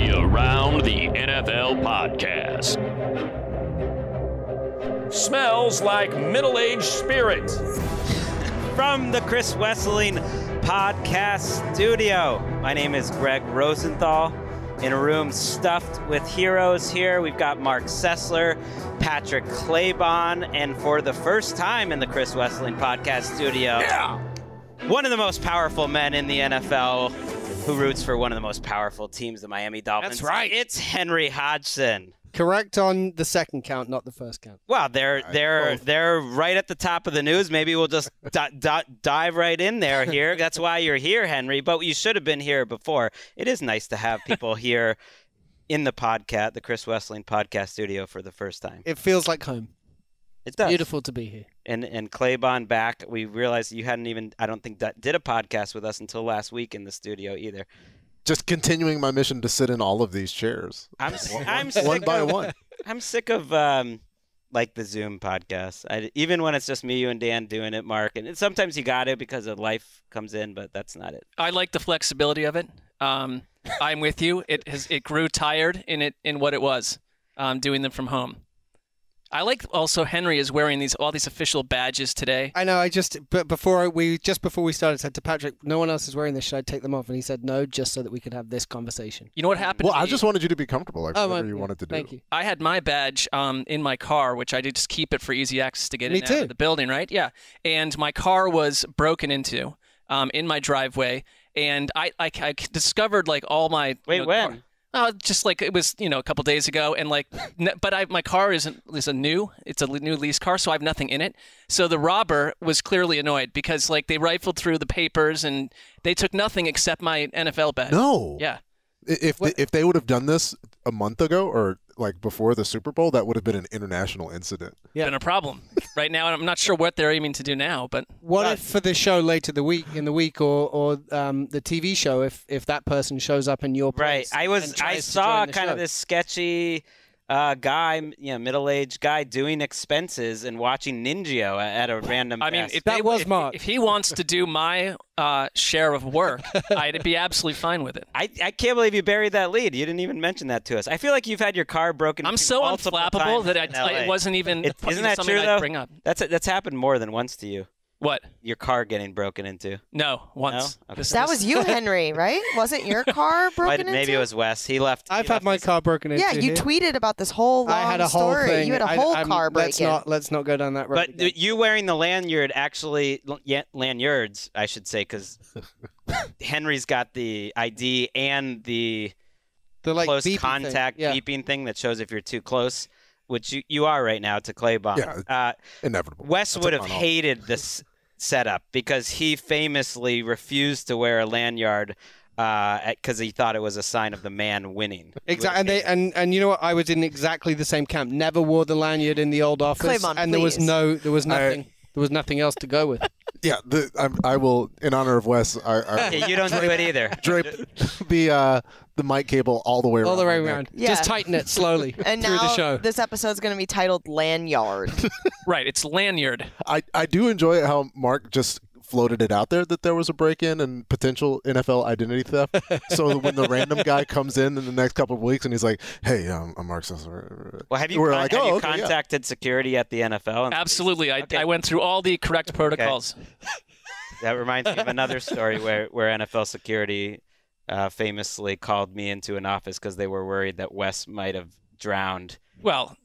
the Around the NFL podcast. Smells like middle-aged spirit. From the Chris Wesseling podcast studio, my name is Gregg Rosenthal. In a room stuffed with heroes here, we've got Marc Sessler, Patrick Claybon, and for the first time in the Chris Wesseling podcast studio, one of the most powerful men in the NFL who roots for one of the most powerful teams, the Miami Dolphins. That's right. It's Henry Hodgson. Correct on the second count, not the first count. Well, they're right at the top of the news. Maybe we'll just dive right in there here. That's why you're here, Henry. But you should have been here before. It is nice to have people here in the podcast, the Chris Wesseling podcast studio, for the first time. It feels like home. It does. Beautiful to be here. And Claybon back. We realized you hadn't even, I don't think, did a podcast with us until last week in the studio either. Just continuing my mission to sit in all of these chairs. I'm one by one. I'm sick of like the Zoom podcast. Even when it's just me, you, and Dan doing it, Mark. And sometimes you got it because of life comes in, but that's not it. I like the flexibility of it. I'm with you. It grew tired in what it was, doing them from home. I like also Henry is wearing all these official badges today. I know. But before we started, said to Patrick, "No one else is wearing this. Should I take them off?" And he said, "No, just so that we could have this conversation." You know what happened? Well, I just wanted you to be comfortable, like whatever you wanted to do. Thank you. I had my badge in my car, which I did just keep it for easy access to get in and out of the building, right? Yeah. And my car was broken into in my driveway, and I discovered like all my when? Just like it was, a couple days ago, and but my car it's a new lease car, so I have nothing in it. So the robber was clearly annoyed because like they rifled through the papers and they took nothing except my NFL badge. No. Yeah. If they would have done this a month ago or like before the Super Bowl, that would have been an international incident. Yeah. Been a problem right now, and I'm not sure what they're aiming to do now. But what if for the show later in the week or the TV show, if that person shows up in your place? Right. I saw kind of this sketchy guy, middle-aged guy doing expenses and watching Ningio at a random. I mean, Mark. If he wants to do my share of work, I'd be absolutely fine with it. I can't believe you buried that lead. You didn't even mention that to us. I feel like you've had your car broken. I'm so unflappable that it wasn't even. Isn't that something true, I'd though? bring up. That's happened more than once to you. What? Your car getting broken into. No, once. No? Okay. That was you, Henry, right? Wasn't your car broken into? Maybe it was Wes. He left. I've had my car broken into. Yeah, you tweeted about this whole long I had a whole story. thing. You had a whole car break-in. Let's not go down that road. But again. you wearing the lanyard, actually, lanyards, I should say, because Henry's got the ID and the like close beeping contact beeping thing that shows if you're too close, which you are right now to Claybon. Yeah, inevitable. Wes would have hated this setup because he famously refused to wear a lanyard because he thought it was a sign of the man winning. Exactly, and you know what? I was in exactly the same camp. Never wore the lanyard in the old office, Claybon, and please. there was nothing. There was nothing else to go with. Yeah, I will, in honor of Wes, You don't do it either. Drape the mic cable all the way around. All the way around. Yeah. Just tighten it slowly And through now the show. this episode's going to be titled Lanyard. Right, it's lanyard. I do enjoy how Mark just floated it out there that there was a break-in and potential NFL identity theft. So when the random guy comes in the next couple of weeks and he's like, "Hey, I'm Marc Sessler." Well, have you contacted security at the NFL? Absolutely. I went through all the correct protocols. That reminds me of another story where NFL security famously called me into an office because they were worried that Wes might have drowned. Well,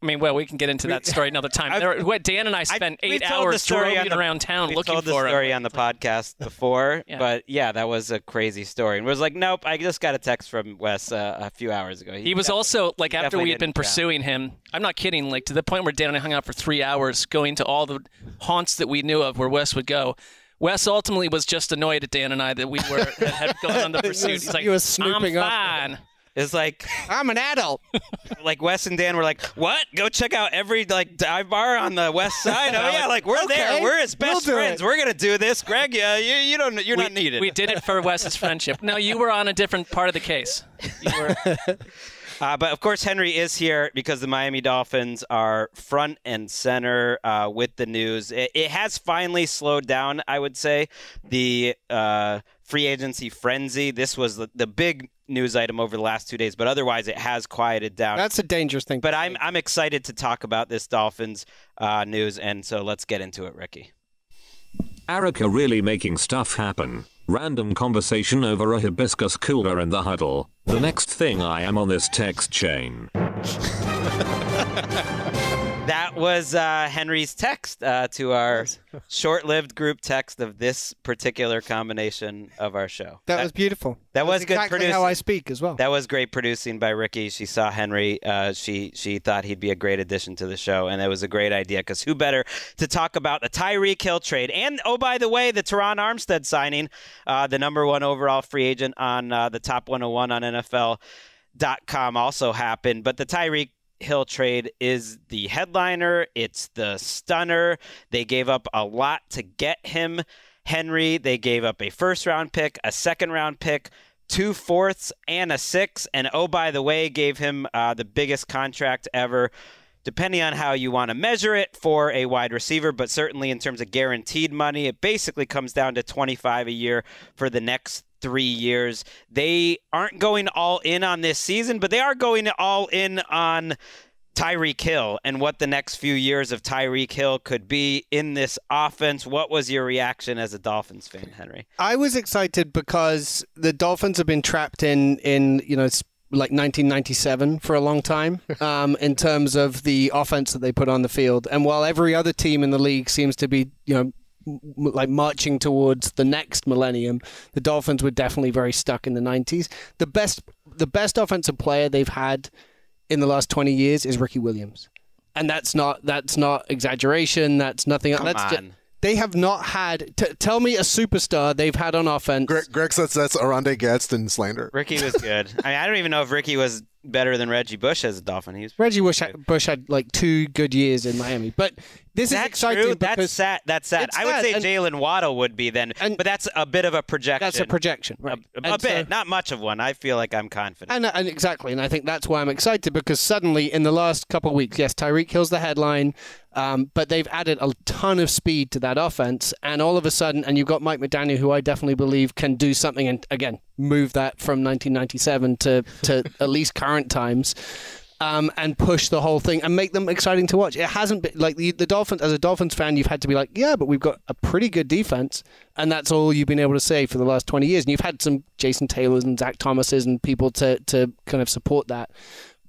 we can get into that story another time. Dan and I spent 8 hours roaming around town looking for him. We told the story on the podcast before, Yeah. but yeah, that was a crazy story. And it was like, nope, I just got a text from Wes a few hours ago. He was also, like, after we had been pursuing him, I'm not kidding, like, to the point where Dan and I hung out for 3 hours going to all the haunts that we knew of where Wes would go. Wes ultimately was just annoyed at Dan and I that we had gone on the pursuit. He's like, he was snooping I'm up. fine. It's like I'm an adult. like Wes and Dan were like, "What? Go check out every dive bar on the west side." Oh yeah, like we're there. We're his best friends. We're gonna do this, Greg. Yeah, you're not needed. We did it for Wes's friendship. No, you were on a different part of the case. You were. But of course, Henry is here because the Miami Dolphins are front and center with the news. It has finally slowed down, I would say, the free agency frenzy. This was the big news item over the last 2 days, but otherwise it has quieted down. That's a dangerous thing. But I'm excited to talk about this Dolphins news, and so let's get into it, Ricky. Erica really making stuff happen. Random conversation over a hibiscus cooler in the huddle. The next thing I am on this text chain. That was Henry's text to our short-lived group text of this particular combination of our show. That was beautiful. That was good exactly producing. how I speak as well. That was great producing by Ricky. She saw Henry. She thought he'd be a great addition to the show, and it was a great idea because who better to talk about the Tyreek Hill trade and, oh, by the way, the Terron Armstead signing, the number 1 overall free agent on the top 101 on NFL.com also happened. But the Tyreek Hill trade is the headliner. It's the stunner. They gave up a lot to get him, Henry. They gave up a first-round pick, a second-round pick, 2 fourths, and a 6th. And, oh, by the way, gave him the biggest contract ever, depending on how you want to measure it, for a wide receiver. But certainly in terms of guaranteed money, it basically comes down to $25 a year for the next 3 years. They aren't going all in on this season, but they are going all in on Tyreek Hill and what the next few years of Tyreek Hill could be in this offense. What was your reaction as a Dolphins fan, Henry? I was excited because the Dolphins have been trapped in like 1997 for a long time in terms of the offense that they put on the field. And while every other team in the league seems to be, like marching towards the next millennium, the Dolphins were definitely very stuck in the 90s. The best offensive player they've had in the last 20 years is Ricky Williams. And that's not exaggeration. That's nothing. Come on. They have not had. Tell me a superstar they've had on offense. Greg says that's Armstead Gadsden slander. Ricky was good. I don't even know if Ricky was better than Reggie Bush as a Dolphin. Reggie Bush had like 2 good years in Miami, but this is exciting. True? That's sad. That's sad. I would say Jalen Waddle would be then, but that's a bit of a projection. That's a projection, right? A bit, not much of one. I feel like I'm confident. And exactly, and I think that's why I'm excited, because suddenly in the last couple of weeks, yes, Tyreek Hill's the headline, but they've added a ton of speed to that offense, and all of a sudden, and you've got Mike McDaniel, who I definitely believe can do something, and again, move that from 1997 to at least current times, and push the whole thing and make them exciting to watch. It hasn't been like the Dolphins. As a Dolphins fan, you've had to be like, yeah, but we've got a pretty good defense, and that's all you've been able to say for the last 20 years. And you've had some Jason Taylors and Zach Thomases and people to kind of support that.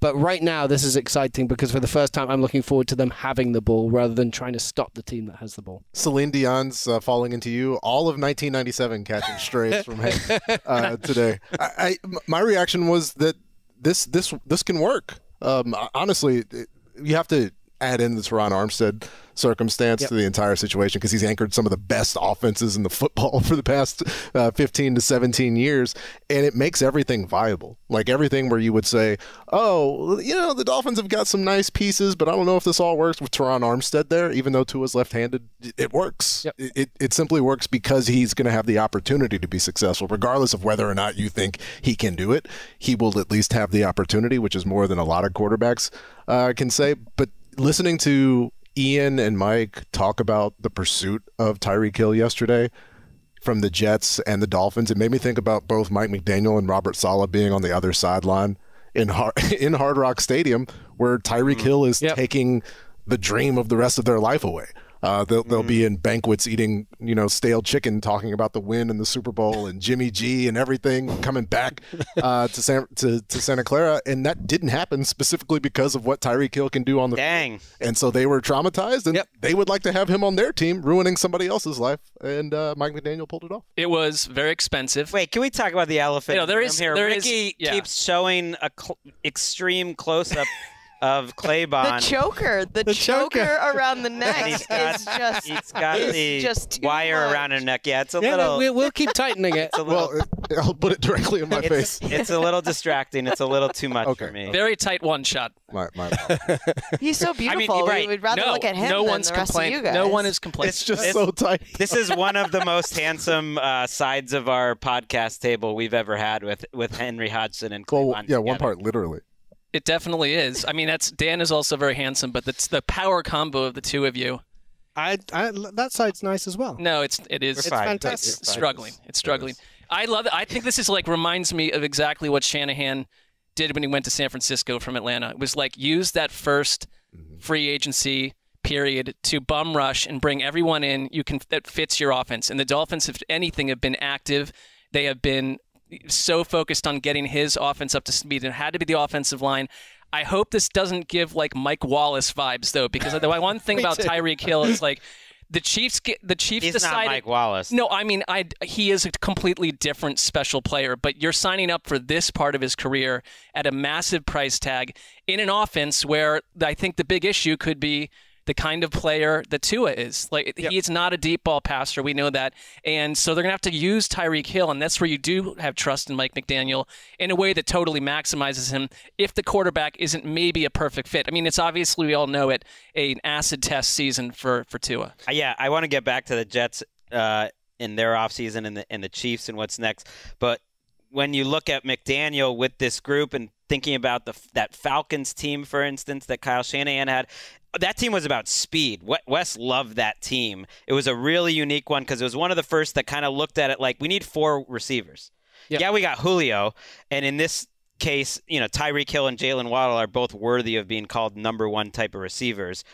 But right now, this is exciting because for the first time, I'm looking forward to them having the ball rather than trying to stop the team that has the ball. Celine Dion's Falling Into You, all of 1997 catching strays from him today. My reaction was that this can work. Honestly, you have to add in the Terron Armstead circumstance to the entire situation because he's anchored some of the best offenses in the football for the past 15 to 17 years, and it makes everything viable. Like everything where you would say, oh, the Dolphins have got some nice pieces, but I don't know if this all works with Terron Armstead there, even though Tua's left-handed. It works. Yep. It simply works because he's going to have the opportunity to be successful, regardless of whether or not you think he can do it. He will at least have the opportunity, which is more than a lot of quarterbacks can say. But listening to Ian and Mike talk about the pursuit of Tyreek Hill yesterday from the Jets and the Dolphins, it made me think about both Mike McDaniel and Robert Saleh being on the other sideline in Hard Rock Stadium, where Tyreek Hill is taking the dream of the rest of their life away. They'll be in banquets eating, stale chicken, talking about the win in the Super Bowl and Jimmy G and everything coming back to Santa Clara, and that didn't happen specifically because of what Tyreek Hill can do on the field. And so they were traumatized, and they would like to have him on their team, ruining somebody else's life. And Mike McDaniel pulled it off. It was very expensive. Wait, can we talk about the elephant in the room here? Ricky keeps showing a extreme close-up of Claybon. The choker around the neck he's got the wire around her neck. Yeah, it's a little. We'll keep tightening it. I'll put it directly in my face. It's a little distracting. It's a little too much for me. Very tight one shot. My He's so beautiful. Right. We would rather look at him than the rest of you guys. No one is complaining. It's just so tight. This is one of the most handsome sides of our podcast table we've ever had with Henry Hodgson and Claybon. Yeah, one part literally. It definitely is. I mean, Dan is also very handsome, but it's the power combo of the two of you. That side's nice as well. No, it is. It's fantastic. It's struggling. It's struggling. I love it. I think this is like reminds me of exactly what Shanahan did when he went to San Francisco from Atlanta. It was like use that first free agency period to bum rush and bring everyone in that fits your offense. And the Dolphins, if anything, have been active. They have been so focused on getting his offense up to speed. It had to be the offensive line. I hope this doesn't give like Mike Wallace vibes though, because the one thing about Tyreek Hill is like the Chiefs He's decided. not Mike Wallace. No, I mean he is a completely different special player, but you're signing up for this part of his career at a massive price tag in an offense where I think the big issue could be the kind of player that Tua is. Like he's not a deep ball passer, we know that. And so they're going to have to use Tyreek Hill, and that's where you do have trust in Mike McDaniel in a way that totally maximizes him if the quarterback isn't maybe a perfect fit. I mean, it's obviously, we all know it, an acid test season for Tua. Yeah, I want to get back to the Jets in their offseason and the Chiefs and what's next. But when you look at McDaniel with this group and thinking about that Falcons team, for instance, that Kyle Shanahan had, that team was about speed. Wes loved that team. It was a really unique one because it was one of the first that kind of looked at it like, we need 4 receivers. Yep. Yeah, we got Julio, and in this case, Tyreek Hill and Jalen Waddle are both worthy of being called number 1 type of receivers,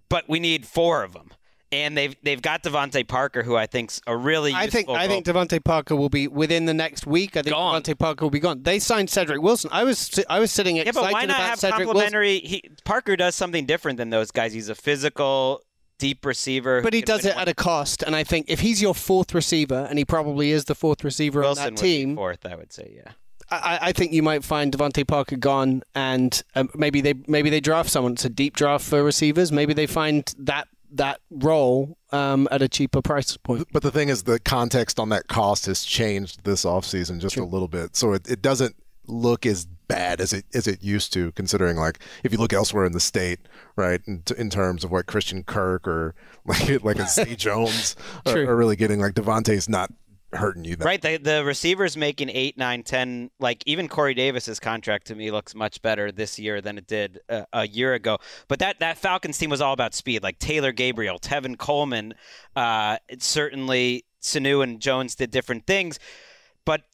but we need 4 of them. And they've got Devontae Parker, who I think's a really useful I think Devontae Parker will be within the next week. I think Devontae Parker will be gone. They signed Cedric Wilson. I was sitting excited but why not about have Cedric complementary? Wilson. Parker does something different than those guys. He's a physical, deep receiver. But he does it at a cost. And I think if he's your 4th receiver, and he probably is the 4th receiver on that team, would be 4th, I would say, yeah. I think you might find Devontae Parker gone, and maybe they draft someone. It's a deep draft for receivers. Maybe they find that role at a cheaper price point. But the thing is, the context on that cost has changed this offseason just a little bit. So it doesn't look as bad as it used to, considering, like, if you look elsewhere in the state, right, in terms of what Christian Kirk or like a Zay Jones are really getting. Like, Devontae's not hurting you. Right, the receivers making 8, 9, 10, like even Corey Davis's contract to me looks much better this year than it did a year ago. But that Falcons team was all about speed, like Taylor Gabriel, Tevin Coleman, certainly Sanu and Jones did different things. But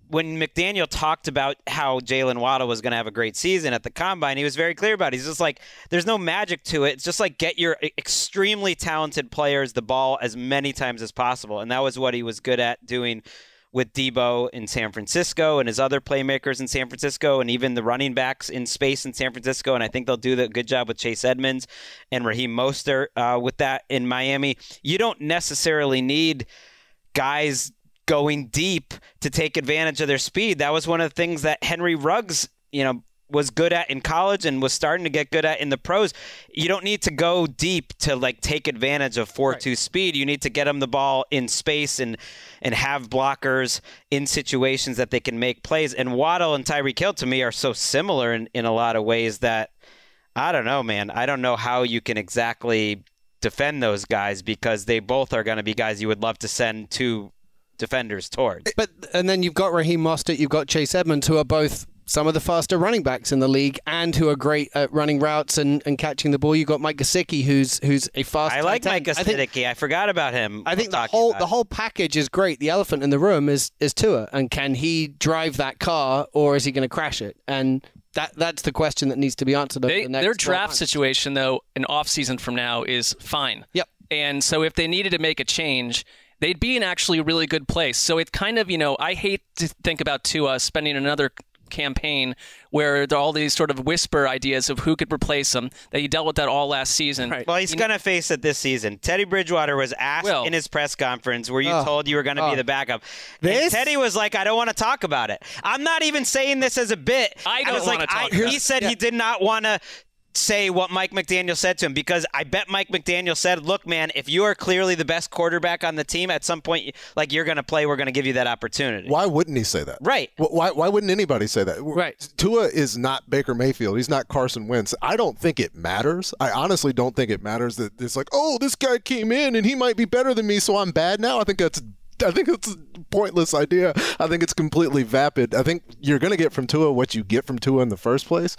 when McDaniel talked about how Jalen Waddle was going to have a great season at the Combine, he was very clear about it. He's just like, there's no magic to it. It's just like, get your extremely talented players the ball as many times as possible. And that was what he was good at doing with Debo in San Francisco and his other playmakers in San Francisco, and even the running backs in space in San Francisco. And I think they'll do a good job with Chase Edmonds and Raheem Mostert with that in Miami. You don't necessarily need guys going deep to take advantage of their speed. That was one of the things that Henry Ruggs, was good at in college and was starting to get good at in the pros. You don't need to go deep to like take advantage of 4-2 speed. You need to get them the ball in space and have blockers in situations that they can make plays. And Waddle and Tyreek Hill to me are so similar in a lot of ways that I don't know, man. I don't know how you can exactly defend those guys, because they both are going to be guys you would love to send to defenders towards. And then you've got Raheem Mostert, you've got Chase Edmonds, who are both some of the faster running backs in the league and who are great at running routes and catching the ball. You've got Mike Gesicki, who's a fast. I like Mike Gesicki. I forgot about him. I think the whole package is great. The elephant in the room is Tua, and can he drive that car, or is he going to crash it? And that's the question that needs to be answered. Their draft situation, though, an offseason from now is fine. Yep. And so if they needed to make a change, they'd be in actually a really good place. So it kind of, I hate to think about Tua spending another campaign where there are all these sort of whisper ideas of who could replace him, that he dealt with that all last season. Right. Well, he's going to face it this season. Teddy Bridgewater was asked in his press conference, were you told you were going to be the backup? And Teddy was like, I don't want to talk about it. I'm not even saying this as a bit. I don't want to talk about it. He said he did not want to say what Mike McDaniel said to him, because I bet Mike McDaniel said, look, man, if you are clearly the best quarterback on the team, at some point, like, you're going to play, we're going to give you that opportunity. Why wouldn't he say that? Right. Why wouldn't anybody say that? Right. Tua is not Baker Mayfield. He's not Carson Wentz. I don't think it matters. I honestly don't think it matters that it's like, oh, this guy came in and he might be better than me, so I'm bad now. I think it's a pointless idea. I think it's completely vapid. I think you're going to get from Tua what you get from Tua in the first place.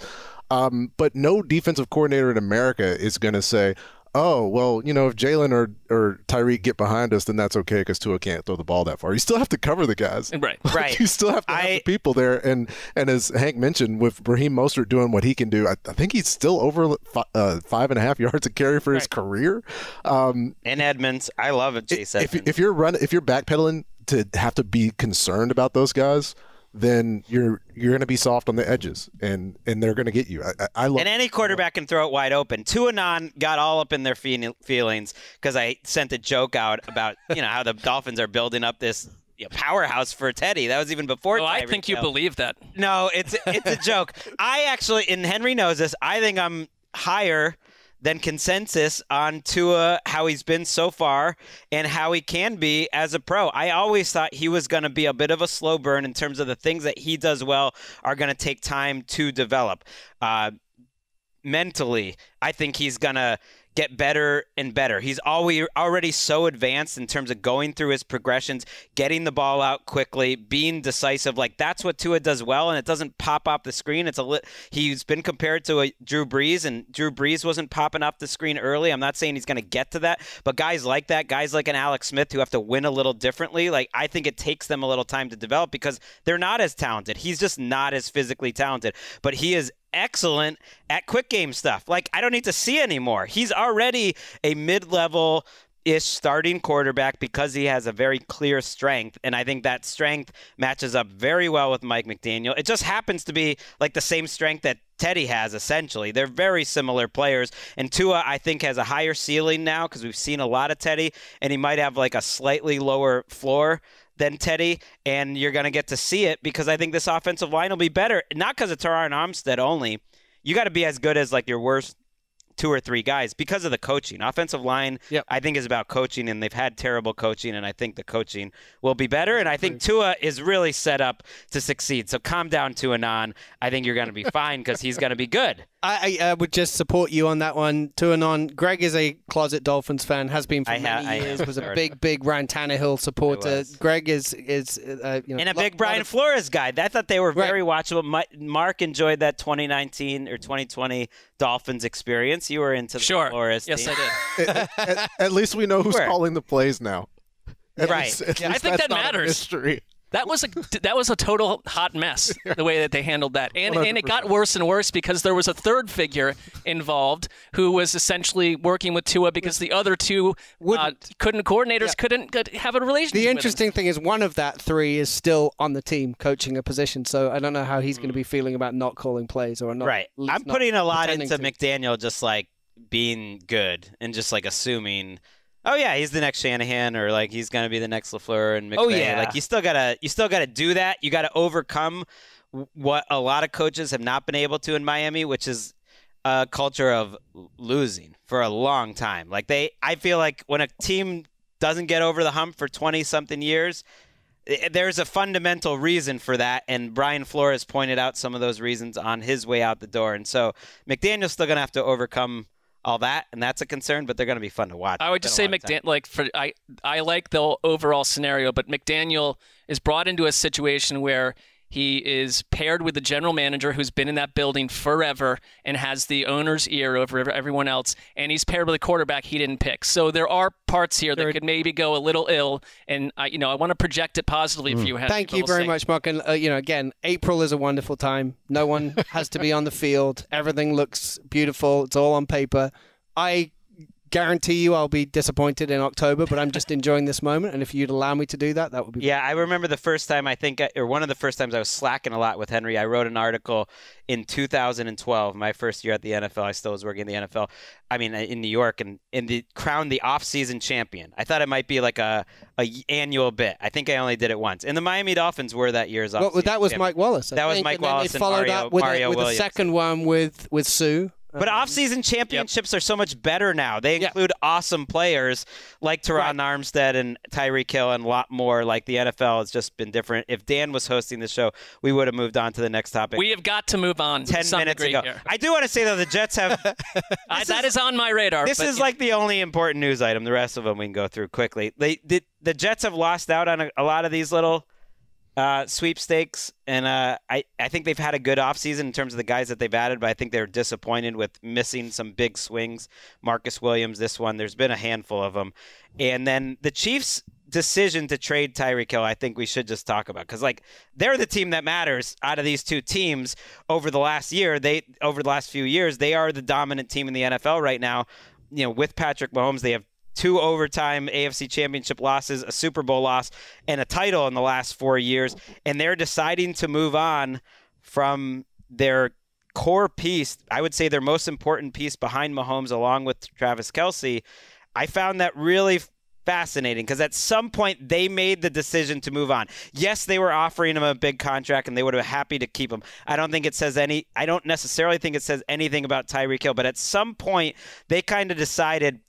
But no defensive coordinator in America is going to say, oh, well, if Jalen or Tyreek get behind us, then that's okay because Tua can't throw the ball that far. You still have to cover the guys. Right. Right. You still have to have the people there. And as Hank mentioned, with Raheem Mostert doing what he can do, I think he's still over 5.5 yards a carry for his career. And Edmonds, I love it, Chase Edmonds. If you're backpedaling to have to be concerned about those guys, then you're going to be soft on the edges, and they're going to get you. I love. And any quarterback can throw it wide open. Tua got all up in their feelings because I sent a joke out about how the Dolphins are building up this powerhouse for Teddy. That was even before. I think you believe that. No, it's a joke. I actually, and Henry knows this, I think I'm higher than consensus on Tua, how he's been so far and how he can be as a pro. I always thought he was going to be a bit of a slow burn in terms of the things that he does well are going to take time to develop. Mentally, I think he's going to get better and better. He's already so advanced in terms of going through his progressions, getting the ball out quickly, being decisive. Like, that's what Tua does well, and it doesn't pop off the screen. He's been compared to a Drew Brees, and Drew Brees wasn't popping off the screen early. I'm not saying he's going to get to that, but guys like that, guys like an Alex Smith who have to win a little differently, like, I think it takes them a little time to develop because they're not as talented. He's just not as physically talented, but he is excellent at quick game stuff. Like, I don't need to see anymore. He's already a mid-level-ish starting quarterback because he has a very clear strength, and I think that strength matches up very well with Mike McDaniel. It just happens to be like the same strength that Teddy has, essentially. They're very similar players, and Tua, I think, has a higher ceiling now because we've seen a lot of Teddy, and he might have like a slightly lower floor than Teddy, and you're going to get to see it because I think this offensive line will be better. Not because of Terron and Armstead only. You got to be as good as like your worst 2 or 3 guys because of the coaching. Offensive line, I think, is about coaching, and they've had terrible coaching, and I think the coaching will be better, and I think Tua is really set up to succeed. So calm down, Tua. I think you're going to be fine because he's going to be good. I would just support you on that one, Tua. Greg is a closet Dolphins fan, has been for many years, was a big Ryan Tannehill supporter. Greg is and a big Brian Flores guy. I thought they were very watchable. Mark enjoyed that 2019 or 2020 Dolphins experience. You were into the Flores team. Yes, I did. At least we know who's calling the plays now. Right. I think that matters. Mystery. That was a total hot mess, the way that they handled that. And it got worse and worse because there was a third figure involved who was essentially working with Tua because the other two couldn't have a relationship The interesting thing is one of that 3 is still on the team coaching a position, so I don't know how he's going to be feeling about not calling plays or not. Right. I'm putting a lot into McDaniel just like being good and just like assuming – oh yeah, he's the next Shanahan, or like he's gonna be the next LaFleur and McVay. Oh yeah, like you still gotta do that. You gotta overcome what a lot of coaches have not been able to in Miami, which is a culture of losing for a long time. Like I feel like when a team doesn't get over the hump for 20-something years, there's a fundamental reason for that, and Brian Flores pointed out some of those reasons on his way out the door. And so McDaniel's still gonna have to overcome all that, and that's a concern, but they're going to be fun to watch. I would just say McDaniel, I like the overall scenario, but McDaniel is brought into a situation where he is paired with the general manager who's been in that building forever and has the owner's ear over everyone else, and he's paired with a quarterback he didn't pick. So there are parts here that could maybe go a little ill, and I want to project it positively for you. Thank you very much, Mark. And again, April is a wonderful time. No one has to be on the field. Everything looks beautiful. It's all on paper. I guarantee you I'll be disappointed in October, but I'm just enjoying this moment, and if you'd allow me to do that, that would be I remember the first time one of the first times I was slacking a lot with Henry. I wrote an article in 2012, my first year at the NFL. I still was working in the NFL. I mean, in New York, and crowned the off-season champion. I thought it might be like a annual bit. I think I only did it once. And the Miami Dolphins were that year's off-season. Well, that was Mike Wallace. That was Mike Wallace and followed Mario up with Williams. a second one with Sue. But off-season championships are so much better now. They include awesome players like Terron Armstead and Tyreek Hill and a lot more. Like the NFL has just been different. If Dan was hosting the show, we would have moved on to the next topic. We have got to move on 10 minutes ago. Here. I do want to say, though, the Jets have... that is on my radar. This is like the only important news item. The rest of them we can go through quickly. The Jets have lost out on a lot of these little sweepstakes, and I think they've had a good offseason in terms of the guys that they've added, but I think they're disappointed with missing some big swings. Marcus Williams, this one, there's been a handful of them. And then the Chiefs' decision to trade Tyreek Hill, I think we should just talk about, because they're the team that matters out of these two teams over the last year. Over the last few years, they are the dominant team in the NFL right now. With Patrick Mahomes, they have 2 overtime AFC Championship losses, a Super Bowl loss, and a title in the last 4 years. And they're deciding to move on from their core piece, I would say their most important piece behind Mahomes, along with Travis Kelce. I found that really fascinating, because at some point they made the decision to move on. Yes, they were offering him a big contract, and they would have been happy to keep him. I don't necessarily think it says anything about Tyreek Hill, but at some point they kind of decided,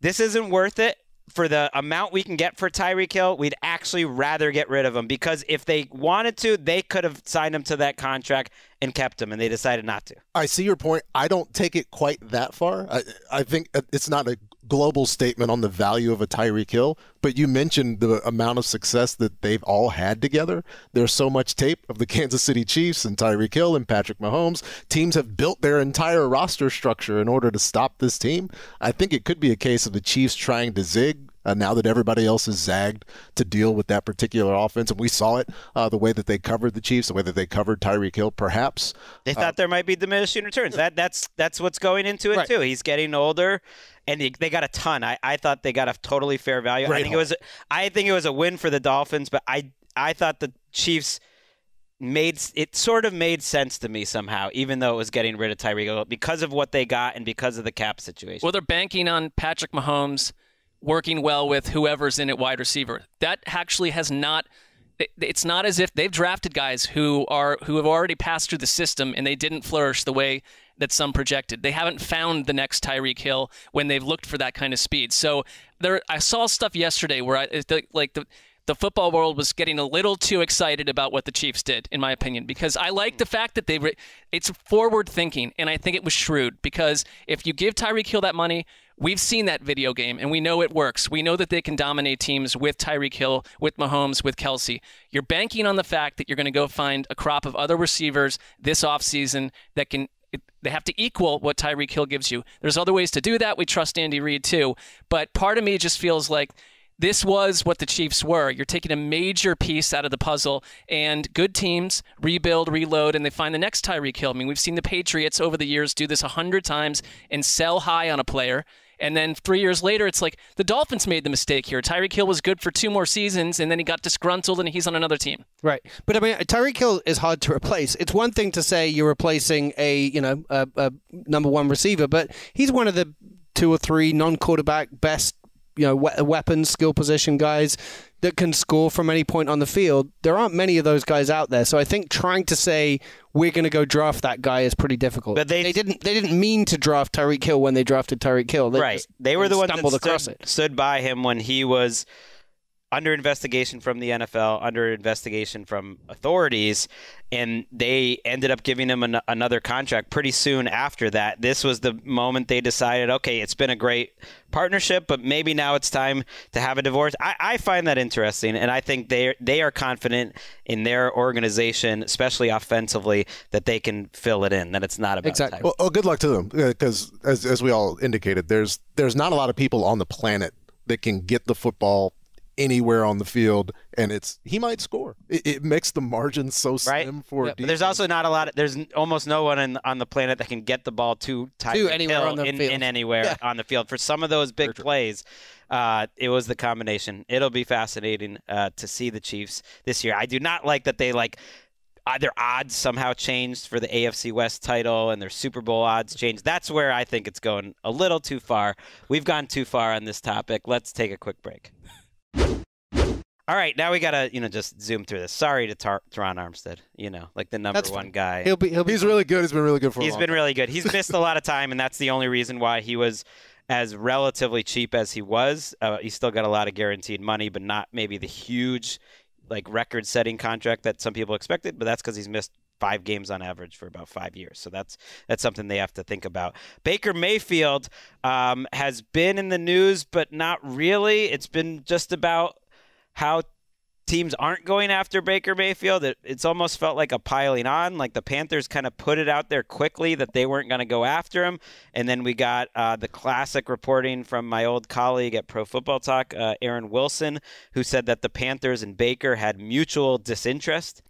this isn't worth it. For the amount we can get for Tyreek Hill, we'd actually rather get rid of him, because if they wanted to, they could have signed him to that contract and kept him, and they decided not to. I see your point. I don't take it quite that far. I think it's not a global statement on the value of a Tyreek Hill, but you mentioned the amount of success that they've all had together. There's so much tape of the Kansas City Chiefs and Tyreek Hill and Patrick Mahomes. Teams have built their entire roster structure in order to stop this team. I think it could be a case of the Chiefs trying to zig now that everybody else is zagged to deal with that particular offense. And we saw it, the way that they covered the Chiefs, the way that they covered Tyreek Hill, perhaps. They thought there might be diminishing returns. That's what's going into it, right, too. He's getting older, and they got a ton. I thought they got a totally fair value. I think it was a win for the Dolphins, but I thought the Chiefs made sense to me somehow, even though it was getting rid of Tyreek Hill, because of what they got and because of the cap situation. Well, they're banking on Patrick Mahomes working well with whoever's in at wide receiver. That actually has not. It's not as if they've drafted guys who have already passed through the system and they didn't flourish the way that some projected. They haven't found the next Tyreek Hill when they've looked for that kind of speed. So I saw stuff yesterday where the football world was getting a little too excited about what the Chiefs did, in my opinion, because I like the fact that it's forward thinking, and I think it was shrewd, because if you give Tyreek Hill that money, we've seen that video game, and we know it works. We know that they can dominate teams with Tyreek Hill, with Mahomes, with Kelce. You're banking on the fact that you're going to go find a crop of other receivers this offseason that they have to equal what Tyreek Hill gives you. There's other ways to do that. We trust Andy Reid too. But part of me just feels like this was what the Chiefs were. You're taking a major piece out of the puzzle, and good teams rebuild, reload, and they find the next Tyreek Hill. I mean, we've seen the Patriots over the years do this 100 times and sell high on a player. And then 3 years later, it's like the Dolphins made the mistake here. Tyreek Hill was good for 2 more seasons, and then he got disgruntled, and he's on another team. Right. But, I mean, Tyreek Hill is hard to replace. It's one thing to say you're replacing a number one receiver, but he's one of the 2 or 3 non-quarterback best weapons, skill position guys that can score from any point on the field. There aren't many of those guys out there. So I think trying to say we're going to go draft that guy is pretty difficult. But they didn't mean to draft Tyreek Hill when they drafted Tyreek Hill. They were the ones that stood by him when he was under investigation from the NFL, under investigation from authorities, and they ended up giving him another contract pretty soon after that. This was the moment they decided, okay, it's been a great partnership, but maybe now it's time to have a divorce. I find that interesting, and I think they are confident in their organization, especially offensively, that they can fill it in, that it's not about exactly. Well, good luck to them, because as we all indicated, there's not a lot of people on the planet that can get the football anywhere on the field, and he might score. It makes the margin so slim for but there's also not a lot there's almost no one on the planet that can get the ball to Tyreek Hill in anywhere on the field. For some of those big plays, it was the combination. It'll be fascinating to see the Chiefs this year. I do not like that they their odds somehow changed for the AFC West title, and their Super Bowl odds changed. That's where I think it's going a little too far. We've gone too far on this topic. Let's take a quick break. All right, now we gotta just zoom through this. Sorry to Terron Armstead, the number one guy. He's really good. He's been really good for a long time. He's been really good. He's missed a lot of time, and that's the only reason why he was as relatively cheap as he was. He's still got a lot of guaranteed money, but not maybe the huge record-setting contract that some people expected. But that's because he's missed 5 games on average for about 5 years. So that's something they have to think about. Baker Mayfield has been in the news, but not really. It's been just about how teams aren't going after Baker Mayfield. It's almost felt like a piling on. Like the Panthers kind of put it out there quickly that they weren't going to go after him. And then we got the classic reporting from my old colleague at Pro Football Talk, Aaron Wilson, who said that the Panthers and Baker had mutual disinterest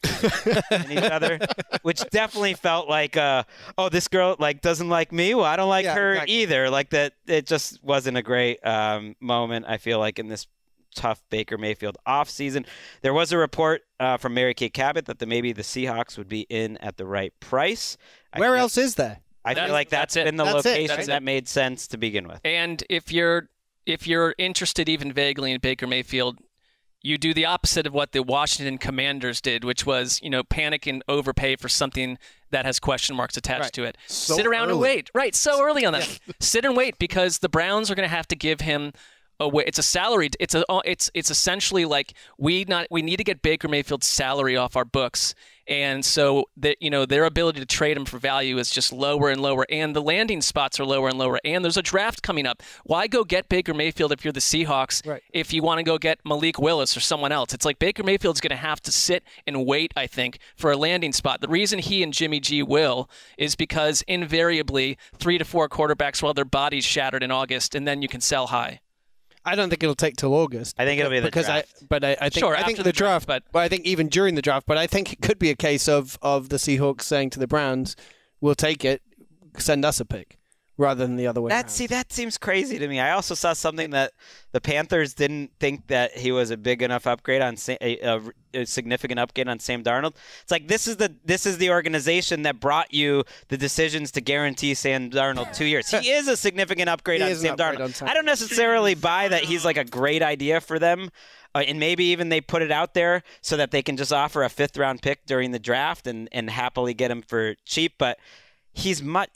in each other, which definitely felt like, oh, this girl doesn't like me. Well, I don't like her either. Like that, it just wasn't a great moment, I feel like, in this tough Baker Mayfield offseason. There was a report from Mary Kay Cabot that maybe the Seahawks would be in at the right price. Where else is there? I feel like that's been the location that made sense to begin with. And if you're interested even vaguely in Baker Mayfield, you do the opposite of what the Washington Commanders did, which was, panic and overpay for something that has question marks attached to it. So sit around early. and wait. Right, so early on that. Sit and wait, because the Browns are going to have to give him away. It's a salary. It's essentially like we need to get Baker Mayfield's salary off our books. And so that their ability to trade him for value is just lower and lower, and the landing spots are lower and lower, and there's a draft coming up. Why go get Baker Mayfield if you're the Seahawks if you want to go get Malik Willis or someone else? It's like Baker Mayfield's going to have to sit and wait, I think, for a landing spot. The reason he and Jimmy G will is because invariably 3 to 4 quarterbacks will have their bodies shattered in August, and then you can sell high. I don't think it'll take till August. I think it'll be the draft. I think the draft. But I think even during the draft. But I think it could be a case of the Seahawks saying to the Browns, "We'll take it, send us a pick," rather than the other way around. That seems crazy to me. I also saw something that the Panthers didn't think that he was a big enough upgrade on a significant upgrade on Sam Darnold. It's like this is the organization that brought you the decisions to guarantee Sam Darnold 2 years. He is a significant upgrade on Sam Darnold. I don't necessarily buy that he's like a great idea for them. And maybe even they put it out there so that they can just offer a 5th-round pick during the draft and happily get him for cheap. But he's much.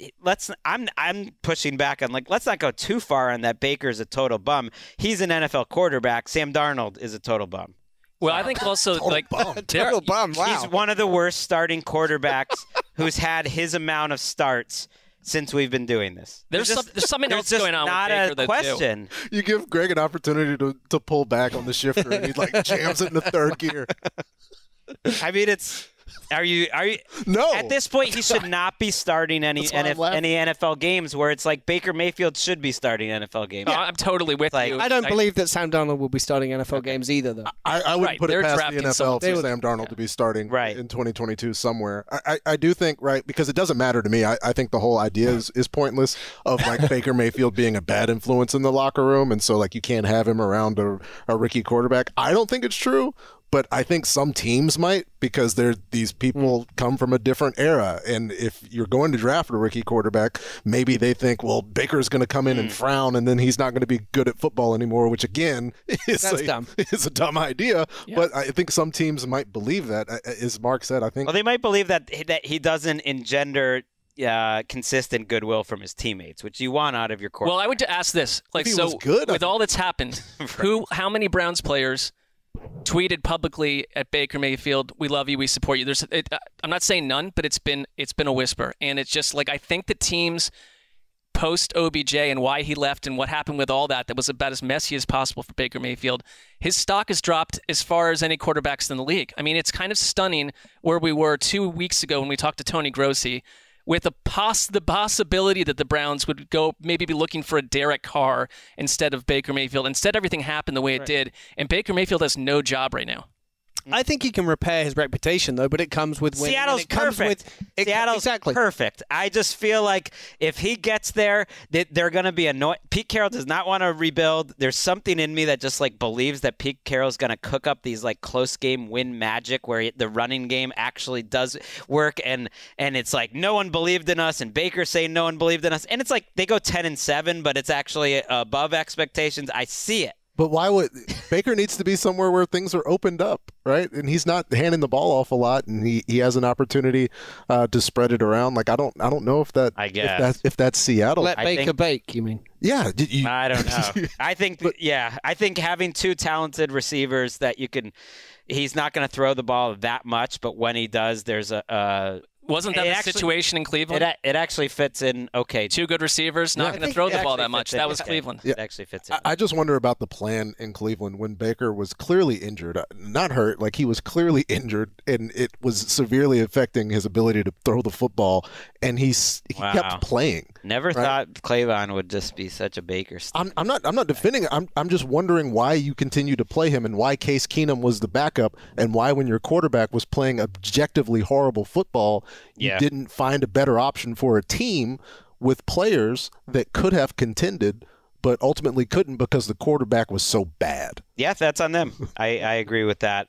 I'm pushing back on let's not go too far on that. Baker's a total bum. He's an NFL quarterback. Sam Darnold is a total bum. Well, I think also total bum. Wow. He's one of the worst starting quarterbacks who's had his amount of starts since we've been doing this. There's something else going on with Baker. Not a question. You give Greg an opportunity to pull back on the shifter, and he jams it in the 3rd gear. I mean, it's. Are you? No. At this point, he should not be starting any NFL games where it's like Baker Mayfield should be starting NFL games. I'm totally with you. I don't believe that Sam Darnold will be starting NFL games either, though. I wouldn't put it past the NFL for Sam Darnold to be starting in 2022 somewhere. I do think, because it doesn't matter to me. I think the whole idea is pointless of Baker Mayfield being a bad influence in the locker room, and so you can't have him around a rookie quarterback. I don't think it's true. But I think some teams might, because these people come from a different era. And if you're going to draft a rookie quarterback, maybe they think, well, Baker's going to come in and frown, and then he's not going to be good at football anymore, which, again, is a dumb idea. Yeah. But I think some teams might believe that, as Mark said. I think. Well, they might believe that he doesn't engender consistent goodwill from his teammates, which you want out of your quarterback. Well, I would ask this. Good, with all that's happened, how many Browns players tweeted publicly at Baker Mayfield, "We love you, we support you"? I'm not saying none, but it's been a whisper, and it's just I think the teams post OBJ and why he left and what happened with all that was about as messy as possible for Baker Mayfield. His stock has dropped as far as any quarterbacks in the league. I mean, it's kind of stunning where we were 2 weeks ago when we talked to Tony Grossi, with the possibility that the Browns would maybe be looking for a Derek Carr instead of Baker Mayfield. Instead, everything happened the way it did, and Baker Mayfield has no job right now. I think he can repair his reputation, though, but it comes with winning. Seattle's perfect. Seattle's perfect. I just feel like if he gets there, they're going to be annoyed. Pete Carroll does not want to rebuild. There's something in me that just believes that Pete Carroll's going to cook up these close game win magic where the running game actually does work, and it's no one believed in us, and Baker's saying no one believed in us, and it's they go 10-7, but it's actually above expectations. I see it. But why would Baker needs to be somewhere where things are opened up, right? And he's not handing the ball off a lot, and he has an opportunity to spread it around. I don't know if that's Seattle. Let Baker bake, you mean? Yeah. I don't know. I think having 2 talented receivers that you can. He's not going to throw the ball that much, but when he does, there's Wasn't that the situation in Cleveland? It actually fits in okay. 2 good receivers, not going to throw the ball that much. That was Cleveland. It actually fits in. I just wonder about the plan in Cleveland when Baker was clearly injured, not hurt, like he was clearly injured, and it was severely affecting his ability to throw the football, and he kept playing. Never thought Claybon would just be such a Baker star. I'm not defending it. I'm just wondering why you continue to play him and why Case Keenum was the backup and why when your quarterback was playing objectively horrible football, you didn't find a better option for a team with players that could have contended but ultimately couldn't because the quarterback was so bad. Yeah, that's on them. I agree with that.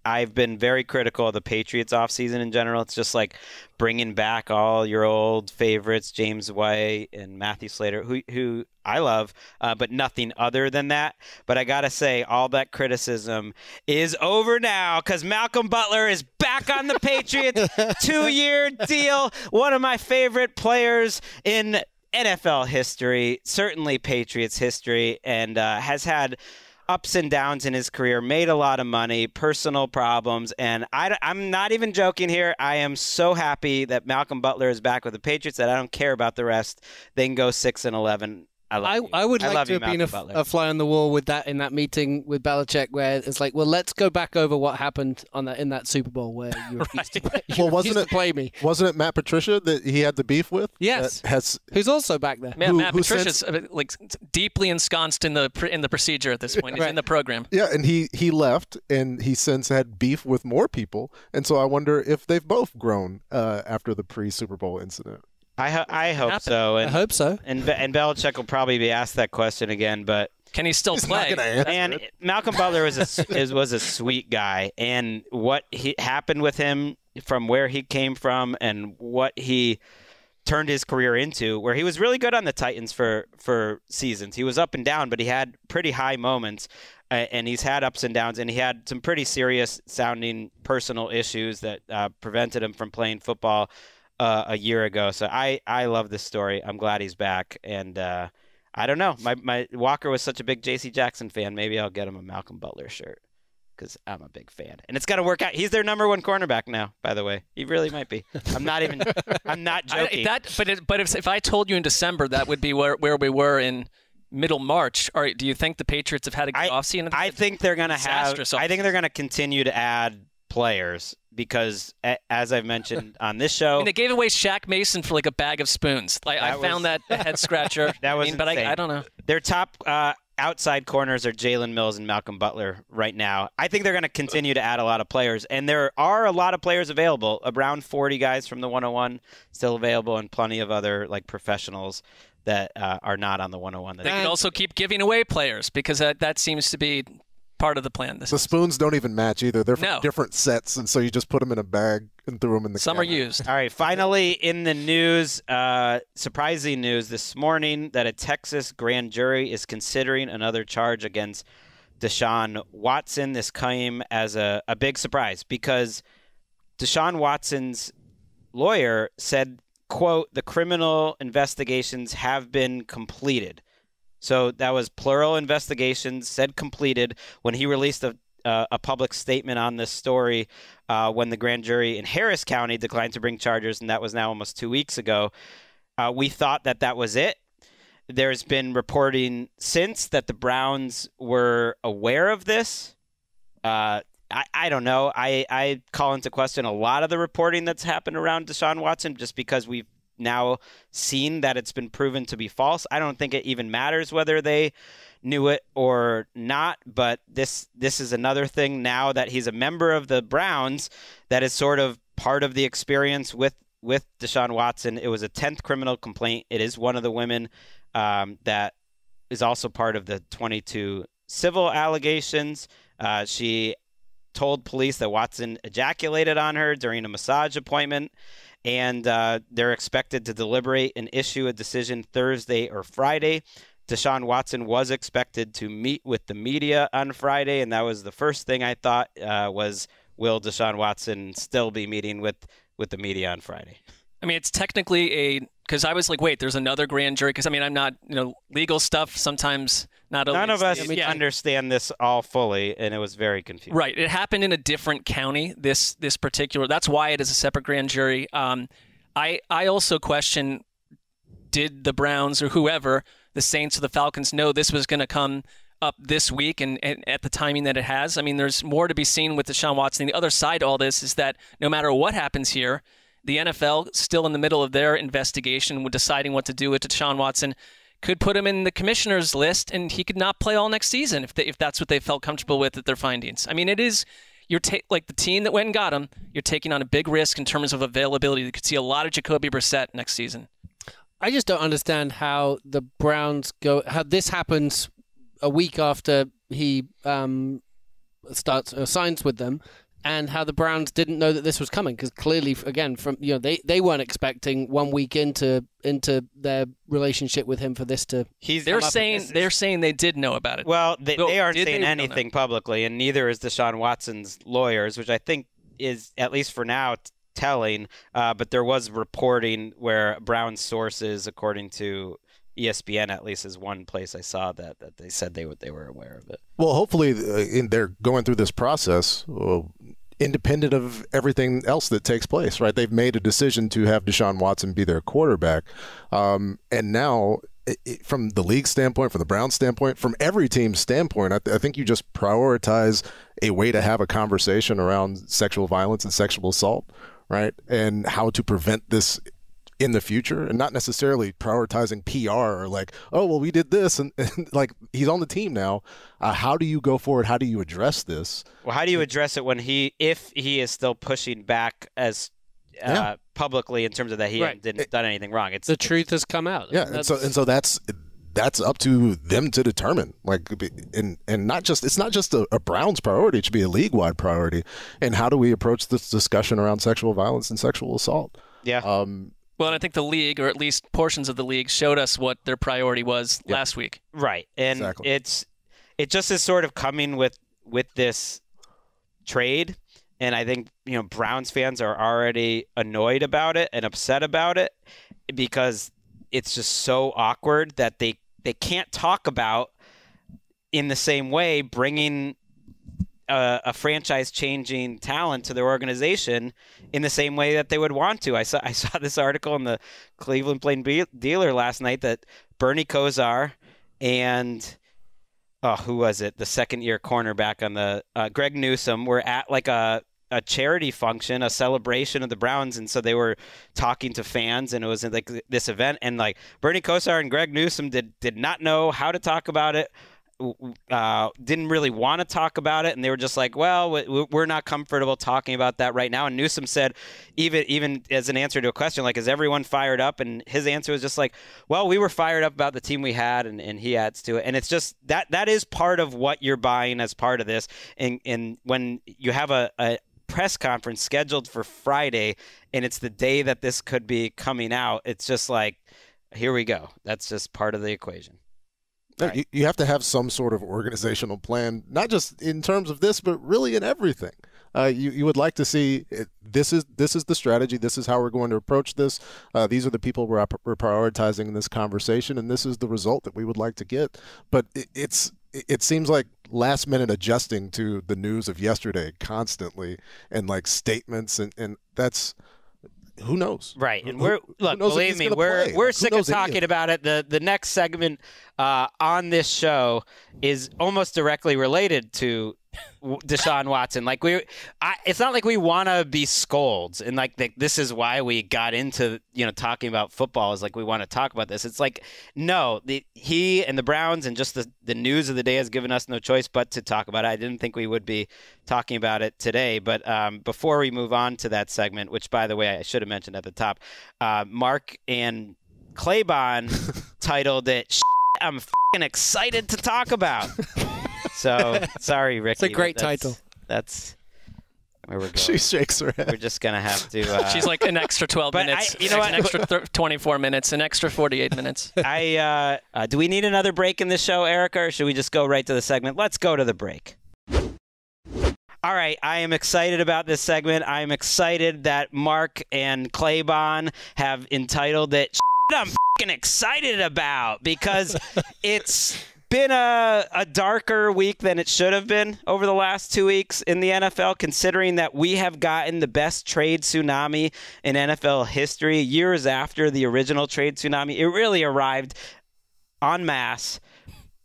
I've been very critical of the Patriots offseason in general. It's just like bringing back all your old favorites, James White and Matthew Slater, who I love, but nothing other than that. But I got to say, all that criticism is over now because Malcolm Butler is back on the Patriots. 2-year deal. One of my favorite players in NFL history, certainly Patriots history, and has had ups and downs in his career, made a lot of money, personal problems, and I'm not even joking here. I am so happy that Malcolm Butler is back with the Patriots that I don't care about the rest. They can go 6-11. I would like to have been a fly on the wall with that in that meeting with Belichick, where it's like, well, let's go back over what happened in that Super Bowl where you refused to play me. Wasn't it Matt Patricia that he had the beef with? Yes, who's also back there. Yeah, Matt Patricia's like deeply ensconced in the procedure at this point. He's in the program. Yeah, and he left, and he since had beef with more people, and so I wonder if they've both grown after the pre-Super Bowl incident. I hope so. I hope so. And Belichick will probably be asked that question again, but can he still play? And Malcolm Butler was a sweet guy, and what happened with him from where he came from and what he turned his career into, where he was really good on the Titans for seasons. He was up and down, but he had pretty high moments, and he's had ups and downs, and he had some pretty serious sounding personal issues that prevented him from playing football a year ago. So I love this story. I'm glad he's back. And I don't know. My Walker was such a big J.C. Jackson fan. Maybe I'll get him a Malcolm Butler shirt because I'm a big fan. And it's got to work out. He's their number 1 cornerback now, by the way. He really might be. I'm not joking. But if I told you in December that would be where we were in middle March, do you think the Patriots have had a good offseason? I think they're going to continue to add players because, as I've mentioned on this show, they gave away Shaq Mason for like a bag of spoons. I found that a head scratcher. That was but I don't know. Their top outside corners are Jalen Mills and Malcolm Butler right now. I think they're going to continue to add a lot of players, and there are a lot of players available. Around 40 guys from the 101 still available, and plenty of other like professionals that are not on the 101. They could also keep giving away players because that seems to be part of the plan. The spoons don't even match either. They're from different sets, and so you just put them in a bag and threw them in the Some cabinet. are used. All right, finally in the news, surprising news this morning that a Texas grand jury is considering another charge against Deshawn Watson. This came as a big surprise because Deshawn Watson's lawyer said, quote, the criminal investigations have been completed. So that was plural investigations, said completed, when he released a public statement on this story when the grand jury in Harris County declined to bring charges, and that was now almost 2 weeks ago. We thought that was it. There's been reporting since that the Browns were aware of this. I don't know. I call into question a lot of the reporting that's happened around Deshaun Watson just because we've now seen that it's been proven to be false. I don't think it even matters whether they knew it or not, but this is another thing now that he's a member of the Browns that is sort of part of the experience with Deshaun Watson. It was a 10th criminal complaint. It is one of the women that is also part of the 22 civil allegations. She told police that Watson ejaculated on her during a massage appointment, and they're expected to deliberate and issue a decision Thursday or Friday. Deshaun Watson was expected to meet with the media on Friday, and that was the first thing I thought was, will Deshaun Watson still be meeting with the media on Friday? I mean, it's technically a because I was like, wait, there's another grand jury. Because I mean, I'm not, legal stuff sometimes not. None of us yeah. understand this all fully, and it was very confusing. Right. It happened in a different county. This particular. That's why it is a separate grand jury. I also question: did the Browns or whoever, the Saints or the Falcons, know this was going to come up this week and at the timing that it has? I mean, there's more to be seen with Deshaun Watson. The other side to all this is that no matter what happens here, the NFL, still in the middle of their investigation with deciding what to do with Deshaun Watson, could put him in the commissioner's list and he could not play all next season if that's what they felt comfortable with at their findings. I mean, it is, like the team that went and got him, you're taking on a big risk in terms of availability. You could see a lot of Jacoby Brissett next season. I just don't understand how the Browns how this happens a week after he signs with them, and how the Browns didn't know that this was coming, because clearly, again, from they weren't expecting 1 week into their relationship with him for this to. They're saying they did know about it. Well, they aren't saying anything publicly, and neither is Deshaun Watson's lawyers, which I think is, at least for now, telling. But there was reporting where Browns sources, according to ESPN, at least, is one place I saw that they said they were aware of it. Well, hopefully they're going through this process independent of everything else that takes place, right? They've made a decision to have Deshaun Watson be their quarterback. And now, from the league standpoint, from the Browns standpoint, from every team's standpoint, I think you just prioritize a way to have a conversation around sexual violence and sexual assault, right? And how to prevent this in the future, and not necessarily prioritizing PR or like, oh, well, we did this and like he's on the team now. How do you go forward? How do you address this? Well, how do you address it if he is still pushing back as publicly in terms of that he didn't done anything wrong? The truth has come out. Yeah, and so that's up to them to determine. Like, and not just it's not just a Browns priority; it should be a league-wide priority. And how do we approach this discussion around sexual violence and sexual assault? Yeah. Well, and I think the league, or at least portions of the league, showed us what their priority was last week. Right, and exactly. It just is sort of coming with this trade, and I think Browns fans are already annoyed about it and upset about it because it's just so awkward that they can't talk about in the same way bringing a franchise-changing talent to their organization in the same way that they would want to. I saw this article in the Cleveland Plain Dealer last night that Bernie Kosar and who was it? The second-year cornerback on the Greg Newsome were at like a charity function, a celebration of the Browns, and so they were talking to fans, and it was like this event, and like Bernie Kosar and Greg Newsome did not know how to talk about it. Didn't really want to talk about it, and they were just like, well, we're not comfortable talking about that right now. And Newsome said, even as an answer to a question, like, is everyone fired up? And his answer was just like, well, we were fired up about the team we had, and he adds to it. And it's just that is part of what you're buying as part of this. And when you have a press conference scheduled for Friday, and it's the day that this could be coming out, it's just like, here we go. That's just part of the equation. Right. You have to have some sort of organizational plan, not just in terms of this, but really in everything. You would like to see this is the strategy. This is how we're going to approach this. These are the people we're prioritizing in this conversation, and this is the result that we would like to get. But it seems like last minute adjusting to the news of yesterday constantly, and like statements, and that's. Who knows? Right. And believe me, we're sick of talking about it. The next segment on this show is almost directly related to Deshaun Watson. Like it's not like we want to be scolds, and like this is why we got into talking about football, is like we want to talk about this. It's like no, he and the Browns and just the news of the day has given us no choice but to talk about it. I didn't think we would be talking about it today, but before we move on to that segment, which by the way I should have mentioned at the top, Marc and Claybon titled it "I'm f***ing excited to talk about." So, sorry, Ricky. It's a great title. That's where we're going. She shakes her head. We're just going to have to... She's like an extra 12 minutes, an extra 24 minutes, an extra 48 minutes. Do we need another break in this show, Erica, or should we just go right to the segment? Let's go to the break. All right, I am excited about this segment. I am excited that Marc and Claybon have entitled it I'm fucking excited about because it's been a darker week than it should have been over the last 2 weeks in the NFL, considering that we have gotten the best trade tsunami in NFL history years after the original trade tsunami. It really arrived en masse.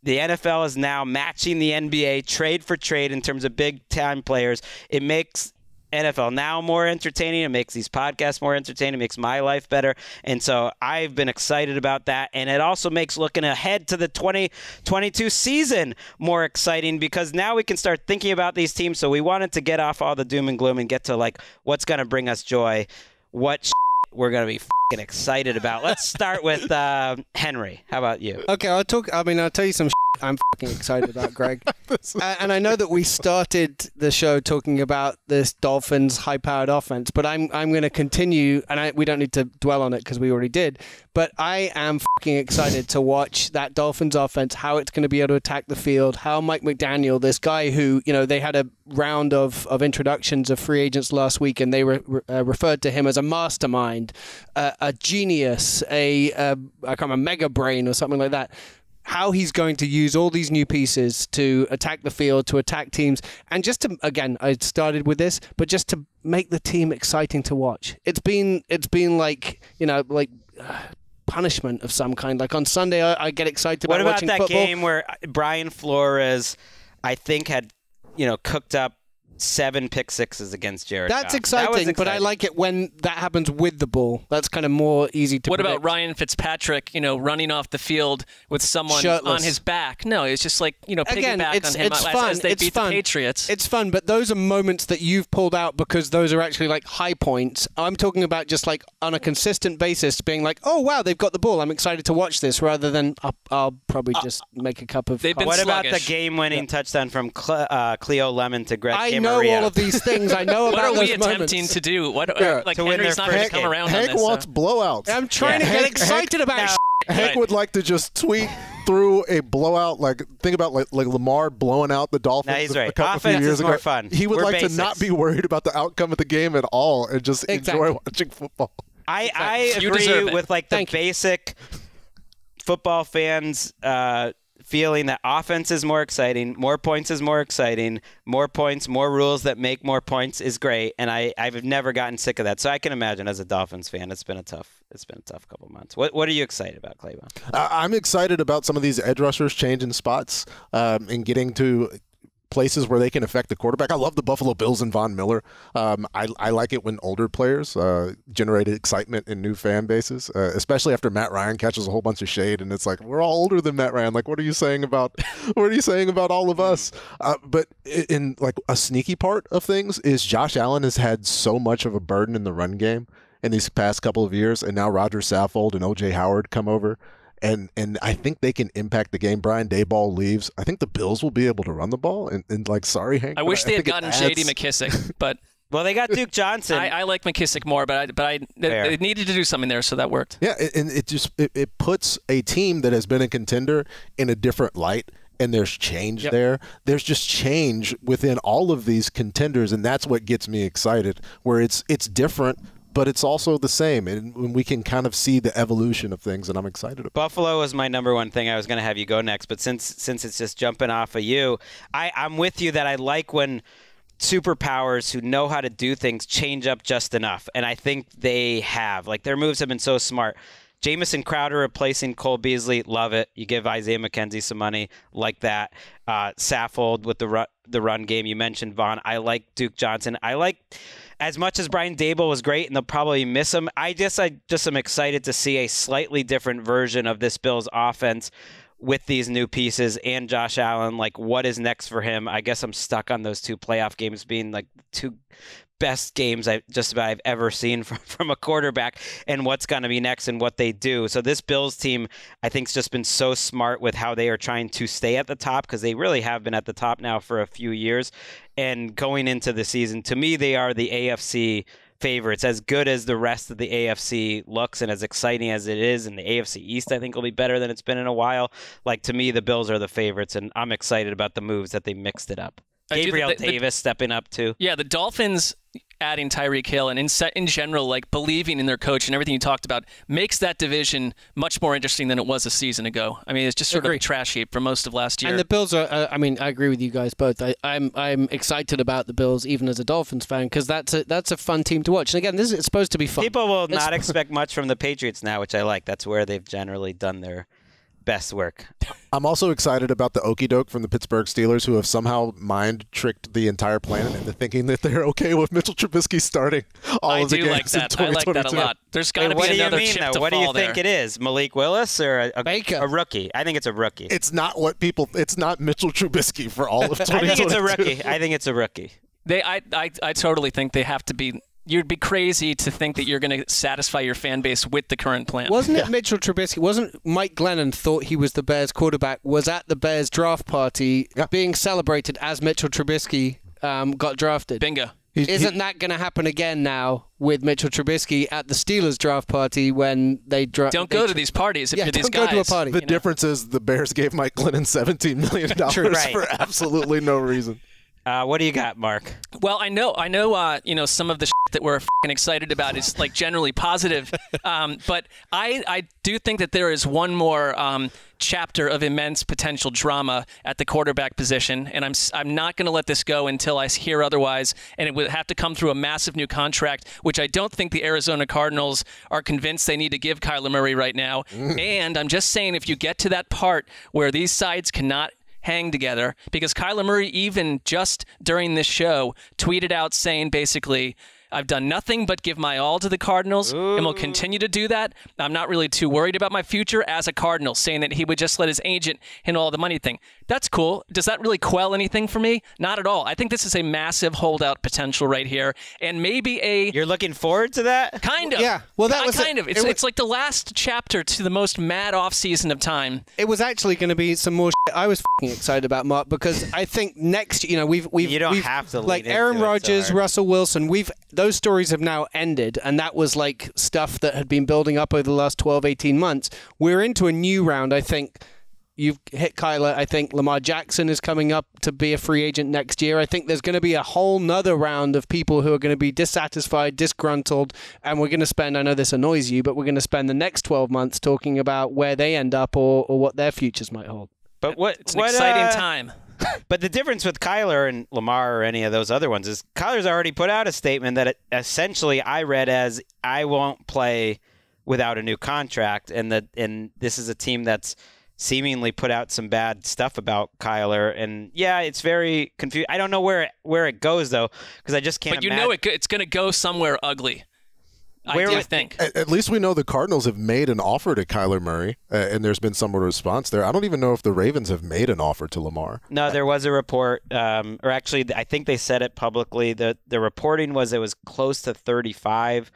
The NFL is now matching the NBA trade for trade in terms of big-time players. It makes NFL Now more entertaining. It makes these podcasts more entertaining. It makes my life better. And so I've been excited about that. And it also makes looking ahead to the 2022 season more exciting because now we can start thinking about these teams. So we wanted to get off all the doom and gloom and get to like what's going to bring us joy, what we're going to be fucking excited about. Let's start with Henry. How about you? Okay, I'll tell you some I'm fucking excited about, Greg. And I know that we started the show talking about this Dolphins high-powered offense, but I'm going to continue, and we don't need to dwell on it because we already did, but I am fucking excited to watch that Dolphins offense, how it's going to be able to attack the field, how Mike McDaniel, this guy who, they had a round of introductions of free agents last week, and they referred to him as a mastermind, a genius, a mega brain or something like that. How he's going to use all these new pieces to attack the field, to attack teams, and just to, again, I started with this, but just to make the team exciting to watch. It's been like, punishment of some kind. Like on Sunday, I get excited about watching football. What about that game where Brian Flores, I think, had, cooked up 7 pick sixes against Jared Goff. That's exciting, but I like it when that happens with the ball. That's kind of more easy to predict. What about Ryan Fitzpatrick, running off the field with someone shirtless on his back? No, it's just like, Again, piggyback on him as they beat the Patriots. It's fun, but those are moments that you've pulled out because those are actually like high points. I'm talking about just like on a consistent basis being like, oh, wow, they've got the ball. I'm excited to watch this rather than I'll probably just make a cup of coffee. What about the game-winning touchdown from Cleo Lemon to Greg Camarillo? I know all of these things. I know about those moments. What are we attempting to do? Henry's not going to come around Hank on this. wants blowouts. I'm trying to get excited about Hank would like to just tweet through a blowout, think about like Lamar blowing out the Dolphins no, he's right. a few years ago. More fun. He would like to not be worried about the outcome of the game at all and just enjoy watching football. I agree with the basic football fans feeling that offense is more exciting, more points is more exciting, more points, more rules that make more points is great, and I've never gotten sick of that. So I can imagine as a Dolphins fan, it's been a tough couple months. What are you excited about, Claybon? I'm excited about some of these edge rushers changing spots and getting to places where they can affect the quarterback. I love the Buffalo Bills and Von Miller. I like it when older players generate excitement in new fan bases, especially after Matt Ryan catches a whole bunch of shade, and it's like we're all older than Matt Ryan. Like, what are you saying about all of us? But in like a sneaky part of things is Josh Allen has had so much of a burden in the run game in these past couple of years, and now Roger Saffold and O.J. Howard come over. And I think they can impact the game. Brian Daboll leaves. I think the Bills will be able to run the ball. And sorry, Hank. I wish they had gotten J.D. McKissick, but well, they got Duke Johnson. I like McKissick more, but they needed to do something there, so that worked. Yeah, and it puts a team that has been a contender in a different light. And there's change there. There's just change within all of these contenders, and that's what gets me excited. Where it's different, but it's also the same, and we can kind of see the evolution of things, and I'm excited about it. Buffalo was my number one thing. I was going to have you go next, but since it's just jumping off of you, I'm with you that I like when superpowers who know how to do things change up just enough, and I think they have. Like, their moves have been so smart. Jamison Crowder replacing Cole Beasley, love it. You give Isaiah McKenzie some money, like that. Saffold with the run game. You mentioned Vaughn. I like Duke Johnson. I like, as much as Brian Daboll was great, and they'll probably miss him, I just am excited to see a slightly different version of this Bills offense with these new pieces and Josh Allen. Like, what is next for him? I guess I'm stuck on those 2 playoff games being like 2 best games I've ever seen from a quarterback, and what's going to be next and what they do. So this Bills team, I think, has just been so smart with how they are trying to stay at the top, because they really have been at the top now for a few years. And going into the season, to me, they are the AFC favorites. As good as the rest of the AFC looks and as exciting as it is, and the AFC East, I think, will be better than it's been in a while. Like, to me, the Bills are the favorites, and I'm excited about the moves that they mixed it up. Gabriel Davis stepping up too. Yeah, the Dolphins adding Tyreek Hill and in general, like believing in their coach and everything you talked about makes that division much more interesting than it was a season ago. I mean, it's just sort of a trash heap for most of last year. And the Bills are, I agree with you guys both. I'm excited about the Bills even as a Dolphins fan because that's a fun team to watch. And again, it's supposed to be fun. People will not expect much from the Patriots now, which I like. That's where they've generally done their best work. I'm also excited about the okie doke from the Pittsburgh Steelers, who have somehow mind tricked the entire planet into thinking that they're okay with Mitchell Trubisky starting all of the games in 2022. I like that a lot. There's got to be another chip to fall. What do you think it is? Malik Willis or Baker. A rookie? I think it's a rookie. It's not Mitchell Trubisky for all of 2022. I think it's a rookie. I totally think they have to be. You'd be crazy to think that you're going to satisfy your fan base with the current plan. Wasn't it Mitchell Trubisky? Wasn't Mike Glennon thought he was the Bears quarterback, was at the Bears draft party being celebrated as Mitchell Trubisky got drafted? Bingo. Isn't that going to happen again now with Mitchell Trubisky at the Steelers draft party when they draft? Don't go to these parties if you're these guys. Don't go to a party. The difference is the Bears gave Mike Glennon $17 million for absolutely no reason. What do you got, Mark? Well, I know. Some of the that we're excited about is like generally positive, but I do think that there is one more chapter of immense potential drama at the quarterback position, and I'm not going to let this go until I hear otherwise. And it would have to come through a massive new contract, which I don't think the Arizona Cardinals are convinced they need to give Kyler Murray right now. And I'm just saying, if you get to that part where these sides cannot hang together, because Kyler Murray, even just during this show, tweeted out saying basically, I've done nothing but give my all to the Cardinals and will continue to do that. I'm not really too worried about my future as a Cardinal, saying that he would just let his agent handle all the money thing. That's cool. Does that really quell anything for me? Not at all. I think this is a massive holdout potential right here, and maybe You're looking forward to that? Kind of. Yeah. Well, that was kind of. It's like the last chapter to the most mad offseason of time. It was actually going to be some more shit I was excited about, Mark, because I think next, we've you don't have to like lead Aaron into Rodgers, Russell Wilson, those stories have now ended, and that was like stuff that had been building up over the last 12, 18 months. We're into a new round, I think. You've hit Kyler. I think Lamar Jackson is coming up to be a free agent next year. I think there's going to be a whole nother round of people who are going to be dissatisfied, disgruntled, and we're going to spend, I know this annoys you, but we're going to spend the next 12 months talking about where they end up or what their futures might hold. But it's an exciting time. But the difference with Kyler and Lamar or any of those other ones is Kyler's already put out a statement that essentially I read as, I won't play without a new contract, and this is a team that's seemingly put out some bad stuff about Kyler, and yeah, it's very confusing. I don't know where it goes though, because I just can't. But it's going to go somewhere ugly. I do think. At least we know the Cardinals have made an offer to Kyler Murray, and there's been some sort of response there. I don't even know if the Ravens have made an offer to Lamar. No, there was a report, or actually, I think they said it publicly. The reporting was it was close to 35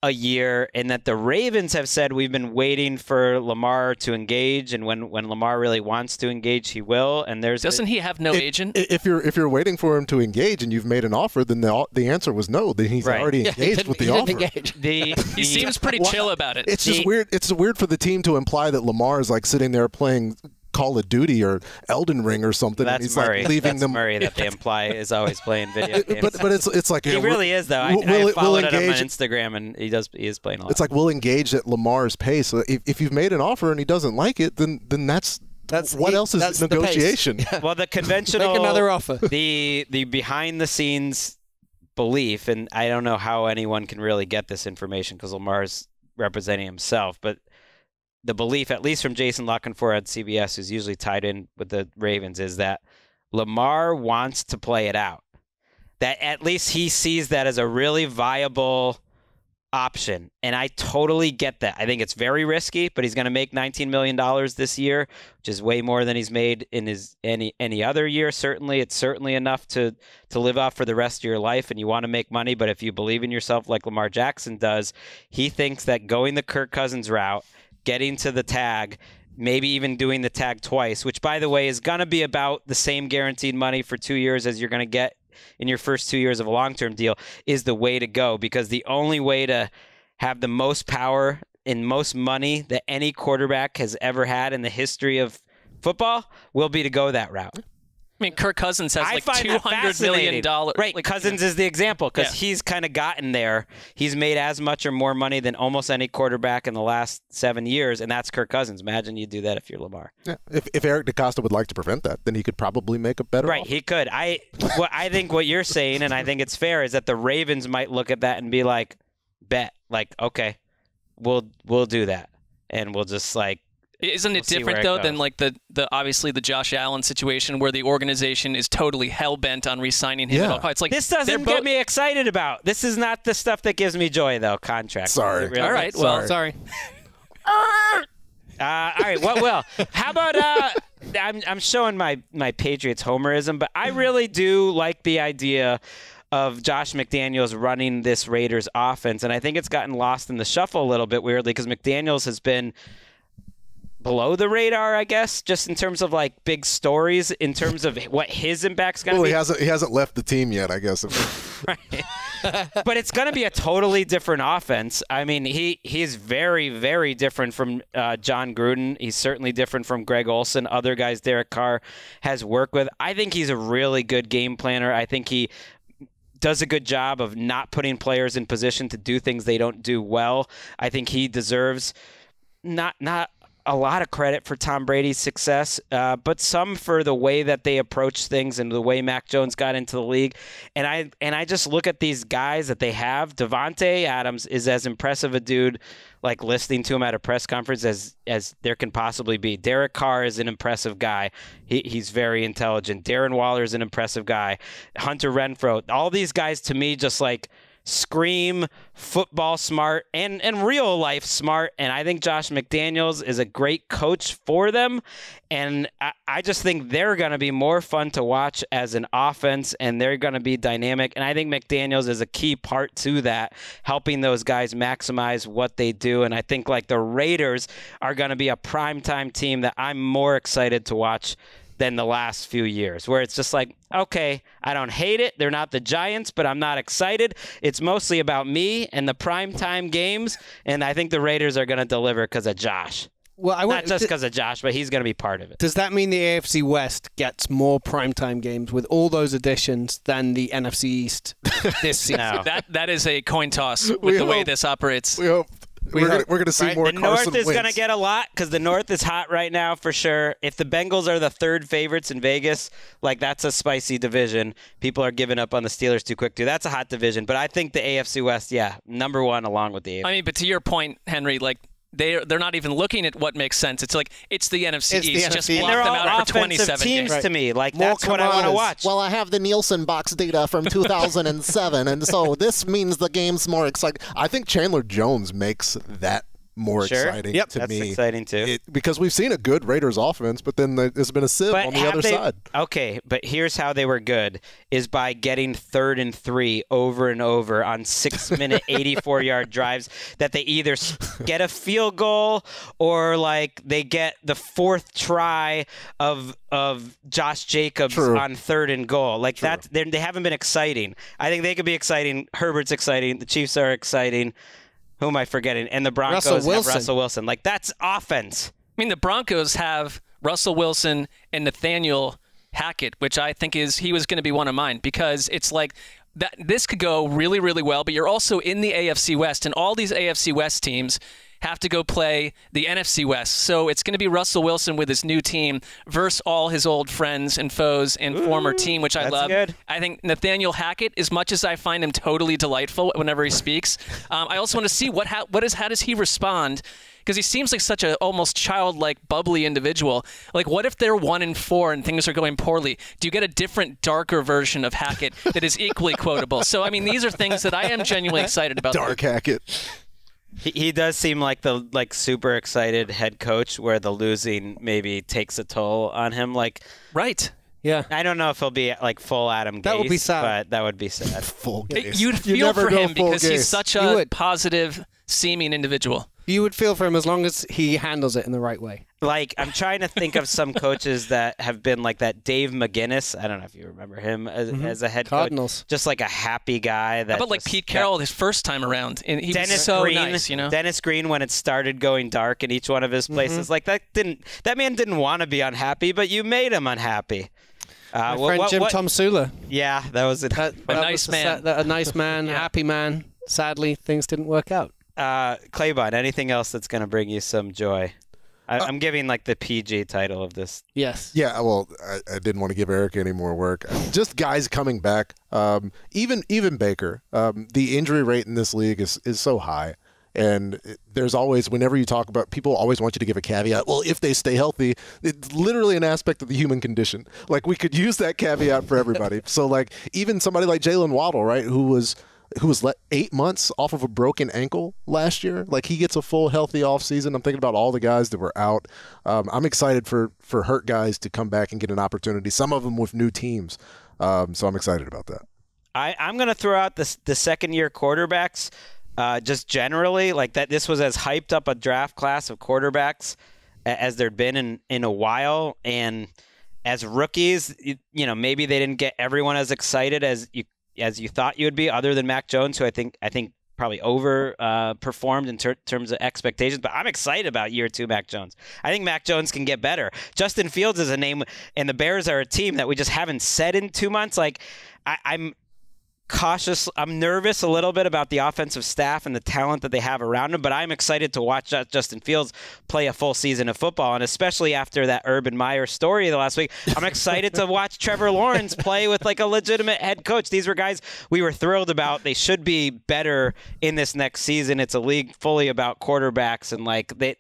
a year, and that the Ravens have said we've been waiting for Lamar to engage, and when Lamar really wants to engage, he will. And doesn't he have no agent? If you're waiting for him to engage and you've made an offer, then the answer was no. Then he's already engaged with the offer. He seems pretty chill about it. It's just weird. It's weird for the team to imply that Lamar is like sitting there playing Call of Duty or Elden Ring or something. That's and he's Murray. Like leaving them. Murray that they imply is always playing video games. But it's like he really is though. I followed him on Instagram, and he is playing a lot. It's like we'll engage at Lamar's pace. So if you've made an offer and he doesn't like it, then that's what else is negotiation? Well, the conventional make another offer. The behind the scenes belief, and I don't know how anyone can really get this information because Lamar's representing himself, but the belief, at least from Jason Lockenfor at CBS, who's usually tied in with the Ravens, is that Lamar wants to play it out. That at least he sees that as a really viable option. And I totally get that. I think it's very risky, but he's going to make $19 million this year, which is way more than he's made in his any other year. Certainly, it's certainly enough to live off for the rest of your life, and you want to make money. But if you believe in yourself like Lamar Jackson does, he thinks that going the Kirk Cousins route, getting to the tag, maybe even doing the tag twice, which, by the way, is going to be about the same guaranteed money for 2 years as you're going to get in your first 2 years of a long-term deal, is the way to go, because the only way to have the most power and most money that any quarterback has ever had in the history of football will be to go that route. I mean, Kirk Cousins has I like find that $200 million. Right, Cousins is the example because he's kind of gotten there. He's made as much or more money than almost any quarterback in the last 7 years, and that's Kirk Cousins. Imagine you do that if you're Lamar. Yeah. If Eric DeCosta would like to prevent that, then he could probably make a better Right, offer. he could. I think what you're saying, and I think it's fair, is that the Ravens might look at that and be like, bet. Like, okay, we'll do that. And we'll just like, Isn't it different though than like the obviously the Josh Allen situation where the organization is totally hell bent on re-signing him? Yeah. It's like this doesn't get me excited about. This is not the stuff that gives me joy though. Contract. Sorry. Really? All right. Well, Sorry. All right. Well. How about I'm showing my Patriots homerism, but I really do like the idea of Josh McDaniels running this Raiders offense, and I think it's gotten lost in the shuffle a little bit weirdly because McDaniels has been below the radar, I guess, just in terms of like big stories, in terms of what his impact's going to be. He hasn't left the team yet, I guess. Right. But it's going to be a totally different offense. I mean, he's very, very different from John Gruden. He's certainly different from Greg Olsen, other guys Derek Carr has worked with. I think he's a really good game planner. I think he does a good job of not putting players in position to do things they don't do well. I think he deserves not a lot of credit for Tom Brady's success, but some for the way that they approach things and the way Mac Jones got into the league. And I just look at these guys that they have. Devontae Adams is as impressive a dude, like listening to him at a press conference, as there can possibly be. Derek Carr is an impressive guy. He's very intelligent. Darren Waller is an impressive guy. Hunter Renfrow. All these guys to me just like scream football smart and real life smart, and I think Josh McDaniels is a great coach for them, and I just think they're going to be more fun to watch as an offense, and they're going to be dynamic, and I think McDaniels is a key part to that, helping those guys maximize what they do, and I think like the Raiders are going to be a primetime team that I'm more excited to watch than the last few years, where it's just like, okay, I don't hate it. They're not the Giants, but I'm not excited. It's mostly about me and the primetime games, and I think the Raiders are going to deliver because of Josh. Well, not just because of Josh, but he's going to be part of it. Does that mean the AFC West gets more primetime games with all those additions than the NFC East this season? No. That is a coin toss with the way this operates. We hope. We're going to see more The Carson North is wins. going to get a lot because the North is hot right now for sure. If the Bengals are the third favorites in Vegas, like that's a spicy division. People are giving up on the Steelers too quick too. That's a hot division. But I think the AFC West, number one along with the AFC. I mean, but to your point, Henry, like they're not even looking at what makes sense. It's like it's the NFC East. Just block they're them all out for offensive 27 teams games. to me. Like More that's what I want to watch. Well, I have the Nielsen box data from 2007, and so this means the game's more exciting. I think Chandler Jones makes that more Sure. exciting to That's me. exciting too. Because we've seen a good Raiders offense, but then there's been a sieve on the other side. Okay, but here's how they were good, is by getting 3rd and 3 over and over on 6-minute, 84-yard drives that they either get a field goal or like they get the 4th try of Josh Jacobs on 3rd and goal. Like that, they haven't been exciting. I think they could be exciting. Herbert's exciting. The Chiefs are exciting. Who am I forgetting? And the Broncos have Russell Wilson. Like, that's offense. I mean, the Broncos have Russell Wilson and Nathaniel Hackett, which I think he was going to be one of mine because it's like that. This could go really, really well, but you're also in the AFC West, and all these AFC West teams have to go play the NFC West. So it's going to be Russell Wilson with his new team versus all his old friends and foes and former team, which I love. Good. I think Nathaniel Hackett, as much as I find him totally delightful whenever he speaks, I also want to see how does he respond, because he seems like such a almost childlike, bubbly individual. Like, what if they're 1-4 and things are going poorly? Do you get a different, darker version of Hackett that is equally quotable? So, I mean, these are things that I am genuinely excited about. Dark Hackett. He does seem like the super excited head coach where the losing maybe takes a toll on him. Like, right. Yeah. I don't know if he'll be like full Adam Gase. That would be sad. But that would be sad. Full Gase. You'd feel never for go him full because he's Gase. such You a would. positive seeming individual. You would feel for him as long as he handles it in the right way. Like, I'm trying to think of some coaches that have been like that. Dave McGinnis, I don't know if you remember him as a head Cardinals. coach. Just like a happy guy. That How about like just Pete Carroll his first time around? And he Dennis was so Green, nice, you know? Dennis Green, when it started going dark in each one of his places, like that man didn't want to be unhappy, but you made him unhappy. My friend Jim Tom Sula. Yeah, that was a nice man. A nice man, happy man. Sadly, things didn't work out. Claybon, anything else that's going to bring you some joy? I'm giving like the PG title of this. Yes. Yeah, well, I didn't want to give Eric any more work. Just guys coming back. Even Baker. The injury rate in this league is so high. And there's always, whenever you talk about, people always want you to give a caveat. Well, if they stay healthy, it's literally an aspect of the human condition. Like, we could use that caveat for everybody. So, like, even somebody like Jalen Waddle, right, who was 8 months off of a broken ankle last year. Like, he gets a full healthy offseason. I'm thinking about all the guys that were out. I'm excited for hurt guys to come back and get an opportunity, some of them with new teams. So I'm excited about that. I'm going to throw out the second-year quarterbacks just generally. Like, that this was as hyped up a draft class of quarterbacks as there'd been in a while. And as rookies, you know, maybe they didn't get everyone as excited as you thought you would be, other than Mac Jones, who I think probably overperformed in terms of expectations. But I'm excited about year 2 Mac Jones. I think Mac Jones can get better. Justin Fields is a name, and the Bears are a team that we just haven't said in 2 months. Like, I'm cautious. I'm nervous a little bit about the offensive staff and the talent that they have around him, but I'm excited to watch Justin Fields play a full season of football, and especially after that Urban Meyer story the last week, I'm excited to watch Trevor Lawrence play with like a legitimate head coach. These were guys we were thrilled about. They should be better in this next season. It's a league fully about quarterbacks, and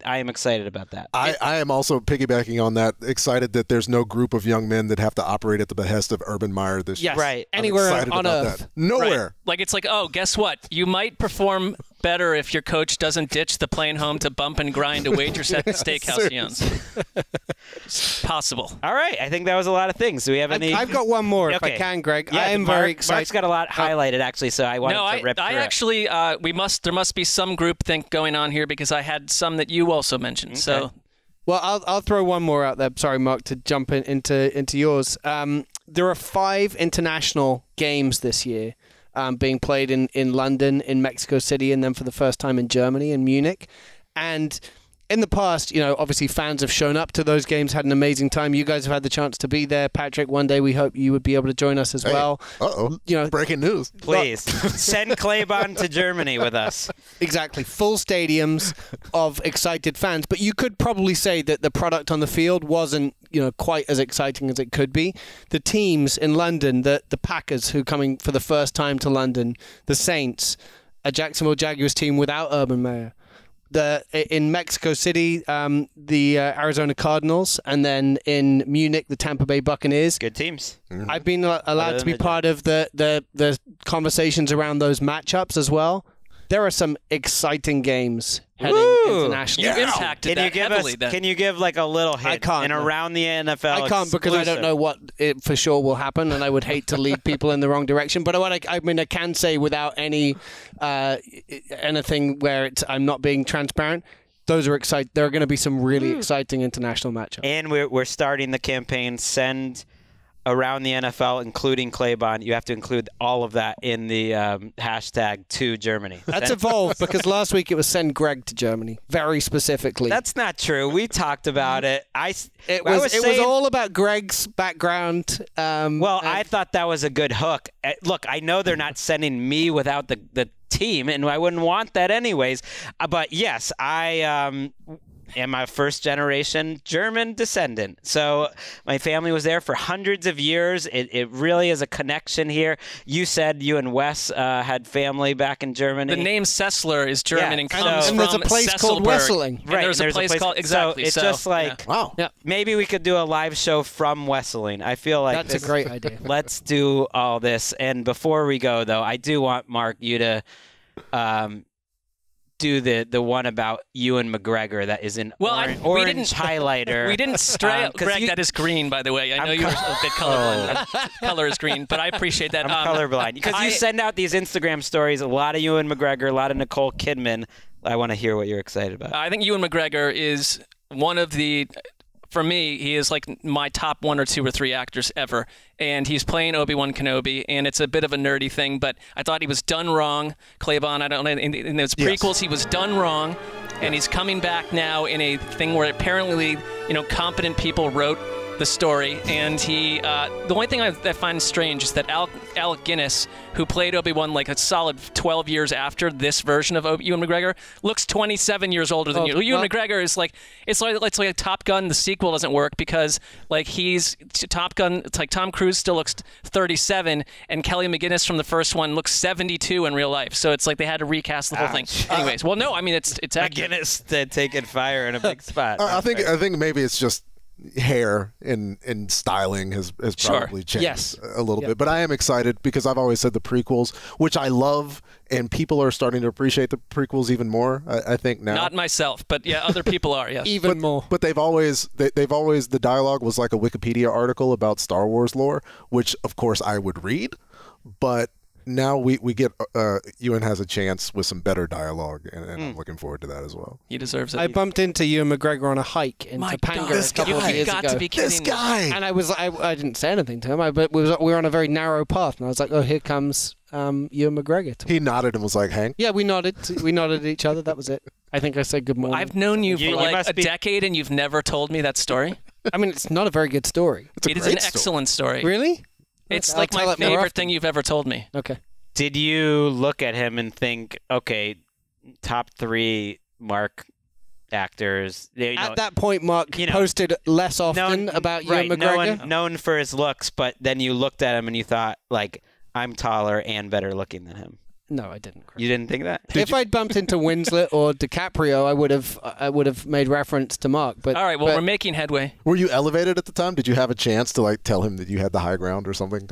I am excited about that. I am also piggybacking on that, excited that there's no group of young men that have to operate at the behest of Urban Meyer this year. Yes, right. Anywhere on earth. That. Nowhere. Right. Like, it's like, oh, guess what? You might perform better if your coach doesn't ditch the plane home to bump and grind a waitress at the steakhouse he owns. It's possible. All right. I think that was a lot of things. Do we have any? I've got one more if I can, Greg. Yeah, I am very excited. Mark's got a lot highlighted, actually, so I wanted to rip through it. Actually, there must be some groupthink going on here, because I had some that you also mentioned. Okay. So, well, I'll throw one more out there. Sorry, Mark, to jump into yours. There are 5 international games this year being played in London, in Mexico City, and then for the first time in Germany, in Munich. And in the past, you know, obviously fans have shown up to those games, had an amazing time. You guys have had the chance to be there. Patrick, one day we hope you would be able to join us as well. Uh-oh. You know, breaking news. Please, send Claybon to Germany with us. Exactly. Full stadiums of excited fans. But you could probably say that the product on the field wasn't, you know, quite as exciting as it could be. The teams in London, the Packers, who are coming for the first time to London, the Saints, a Jacksonville Jaguars team without Urban Meyer, in Mexico City, the Arizona Cardinals, and then in Munich, the Tampa Bay Buccaneers. Good teams. Mm-hmm. I've been allowed to be part of the conversations around those matchups as well. There are some exciting games heading internationally. You impacted that heavily then. Can you give like a little hint? I can't. And around the NFL, I can't because I don't know what for sure will happen, and I would hate to lead people in the wrong direction. But I can say without any anything where I'm not being transparent, those are exciting. There are going to be some really exciting international matchups. And we're starting the campaign. Send around the NFL, including Claybon. You have to include all of that in the hashtag to Germany. That's evolved because last week it was send Greg to Germany, very specifically. That's not true. We talked about it. It was all about Greg's background. I thought that was a good hook. Look, I know they're not sending me without the team, and I wouldn't want that anyways. But yes, I am a first-generation German descendant. So my family was there for hundreds of years. It really is a connection here. You said you and Wes had family back in Germany. The name Sessler is German and comes and from there's a place Sesselberg. called Wesseling. Right. There's a place called exactly. So it's just like wow. Yeah. Maybe we could do a live show from Wesseling. I feel like that's a great idea. Let's do all this. And before we go, though, I do want Mark you to do the one about Ewan McGregor that is an orange highlighter. We didn't stray. Greg, that is green, by the way. I know you're a bit colorblind. Color is green, but I appreciate that. I'm colorblind. Because you send out these Instagram stories, a lot of Ewan McGregor, a lot of Nicole Kidman. I want to hear what you're excited about. I think Ewan McGregor is one of the... For me, he is like my top 1 or 2 or 3 actors ever, and he's playing Obi-Wan Kenobi, and it's a bit of a nerdy thing, but I thought he was done wrong. Claybon, I don't know, in those prequels, he was done wrong, and he's coming back now in a thing where apparently, competent people wrote the story, and he. The only thing I find strange is that Alec Guinness, who played Obi-Wan like a solid 12 years after this version of Ewan McGregor, looks 27 years older than you. Ewan McGregor is like it's like a Top Gun. The sequel doesn't work because like he's Top Gun. It's like Tom Cruise still looks 37, and Kelly McGinnis from the first one looks 72 in real life. So it's like they had to recast the whole thing. Anyways, well, no, I mean it's accurate. McGinnis taking fire in a big spot. I think maybe it's just hair and styling has probably changed a little bit. But I am excited because I've always said the prequels, which I love, and people are starting to appreciate the prequels even more. I think now. Not myself, but yeah, other people are. Yes, even more. But they've always the dialogue was like a Wikipedia article about Star Wars lore, which of course I would read, but. Now we get Ewan has a chance with some better dialogue, and I'm looking forward to that as well. He deserves it. I bumped into Ewan McGregor on a hike in Topanga a couple of years ago. To be kidding this guy! And I didn't say anything to him, but we were on a very narrow path, and I was like, oh, here comes Ewan McGregor. He nodded and was like, Hank? Yeah, we nodded. We nodded at each other. That was it. I think I said good morning. I've known you for like a decade, and you've never told me that story. I mean, it's not a very good story. It is an excellent story. Really? It's like my favorite thing you've ever told me. Okay. Did you look at him and think, okay, top 3 Mark actors? At that point, Mark posted less often about Ewan McGregor. Known for his looks, but then you looked at him and you thought, like, I'm taller and better looking than him. No, I didn't. You didn't think that? If I'd bumped into Winslet or DiCaprio, I would have made reference to Mark. But all right, well, we're making headway. Were you elevated at the time? Did you have a chance to like tell him that you had the high ground or something?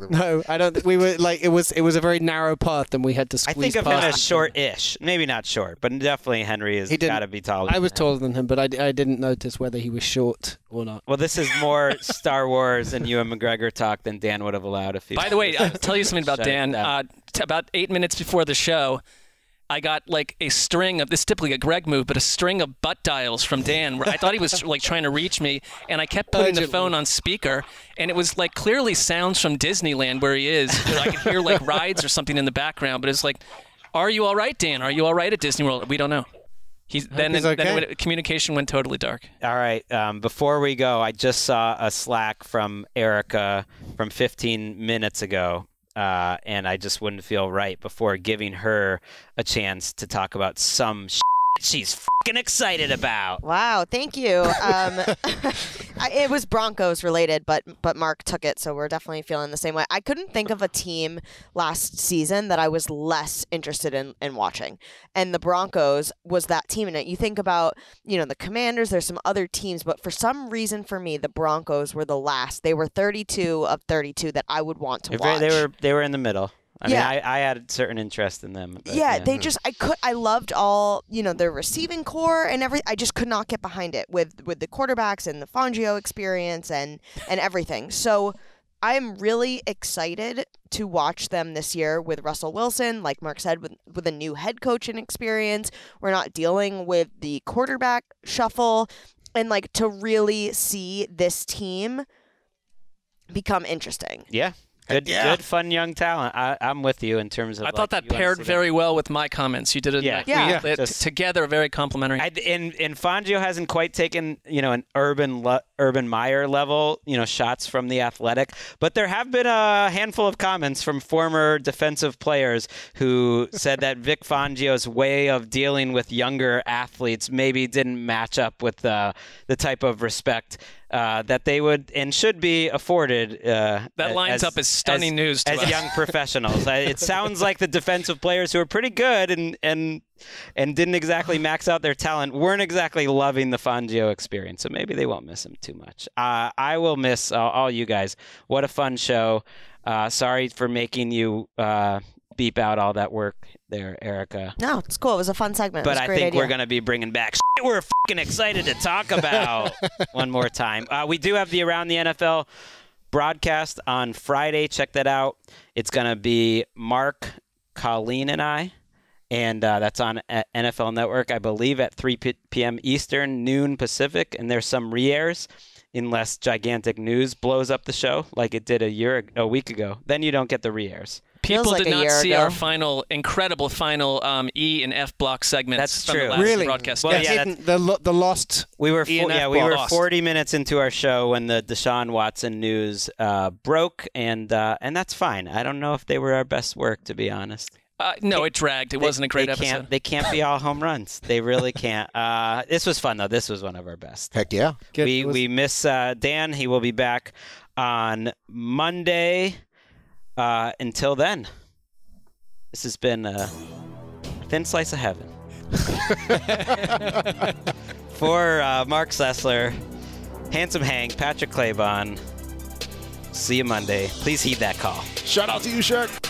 No, I don't. We were like it was a very narrow path, and we had to squeeze. I think of him as short-ish, maybe not short, but definitely Henry has got to be taller. I was taller than him, but I didn't notice whether he was short or not. Well, this is more Star Wars and Ewan McGregor talk than Dan would have allowed if he. By the way, I'll tell you something about Dan. About 8 minutes before the show, I got like a string of this, typically a Gregg move, but a string of butt dials from Dan where I thought he was like trying to reach me, and I kept putting the phone on speaker, and it was like clearly sounds from Disneyland where he is. I could hear like rides or something in the background, but it's like, are you all right, Dan? Are you all right at Disney World? We don't know. Then communication went totally dark. All right. Before we go, I just saw a Slack from Erica from 15 minutes ago. And I just wouldn't feel right before giving her a chance to talk about some shit she's fucking excited about. Wow, thank you. It was Broncos related, but Mark took it, so we're definitely feeling the same way. I couldn't think of a team last season that I was less interested in watching, and the Broncos was that team. And you think about, the Commanders, there's some other teams, but for some reason for me, the Broncos were the last. They were 32 of 32 that I would want to watch. They were in the middle. I mean, I had a certain interest in them. But, I loved all, their receiving core and everything. I just could not get behind it with the quarterbacks and the Fangio experience and everything. So I'm really excited to watch them this year with Russell Wilson, like Mark said, with a new head coach and experience. We're not dealing with the quarterback shuffle, and like to really see this team become interesting. Yeah. Good, fun young talent. I'm with you in terms of. I thought that paired very well with my comments. You did it. Together, very complimentary. And Fangio hasn't quite taken an Urban Meyer level shots from the Athletic, but there have been a handful of comments from former defensive players who said that Vic Fangio's way of dealing with younger athletes maybe didn't match up with the type of respect that they would and should be afforded. That lines up as stunning news to us. Young professionals. It sounds like the defensive players who are pretty good and didn't exactly max out their talent weren't exactly loving the Fangio experience, so maybe they won't miss him too much. I will miss all you guys. What a fun show. Sorry for making you beep out all that work there, Erica. No, it's cool. It was a fun segment. But I think we're going to be bringing back shit we're fucking excited to talk about one more time. We do have the Around the NFL broadcast on Friday. Check that out. It's going to be Mark, Colleen, and I. And that's on NFL Network, I believe, at 3 p.m. Eastern, noon Pacific. And there's some re-airs unless gigantic news blows up the show like it did a week ago. Then you don't get the re-airs. People like did a not year see ago. our incredible final E and F block segments. That's from true. The last Really? broadcast. Well, Yes. yeah, the lost. We were E and F we were lost. 40 minutes into our show when the Deshaun Watson news broke, and that's fine. I don't know if they were our best work, to be honest. No, it dragged. It wasn't a great episode. They can't be all home runs. They really can't. This was fun though. This was one of our best. Heck yeah. We miss Dan. He will be back on Monday. Until then, this has been a thin slice of heaven. For Marc Sessler, Handsome Hank, Patrick Claybon. See you Monday. Please heed that call. Shout out to you, Shaq.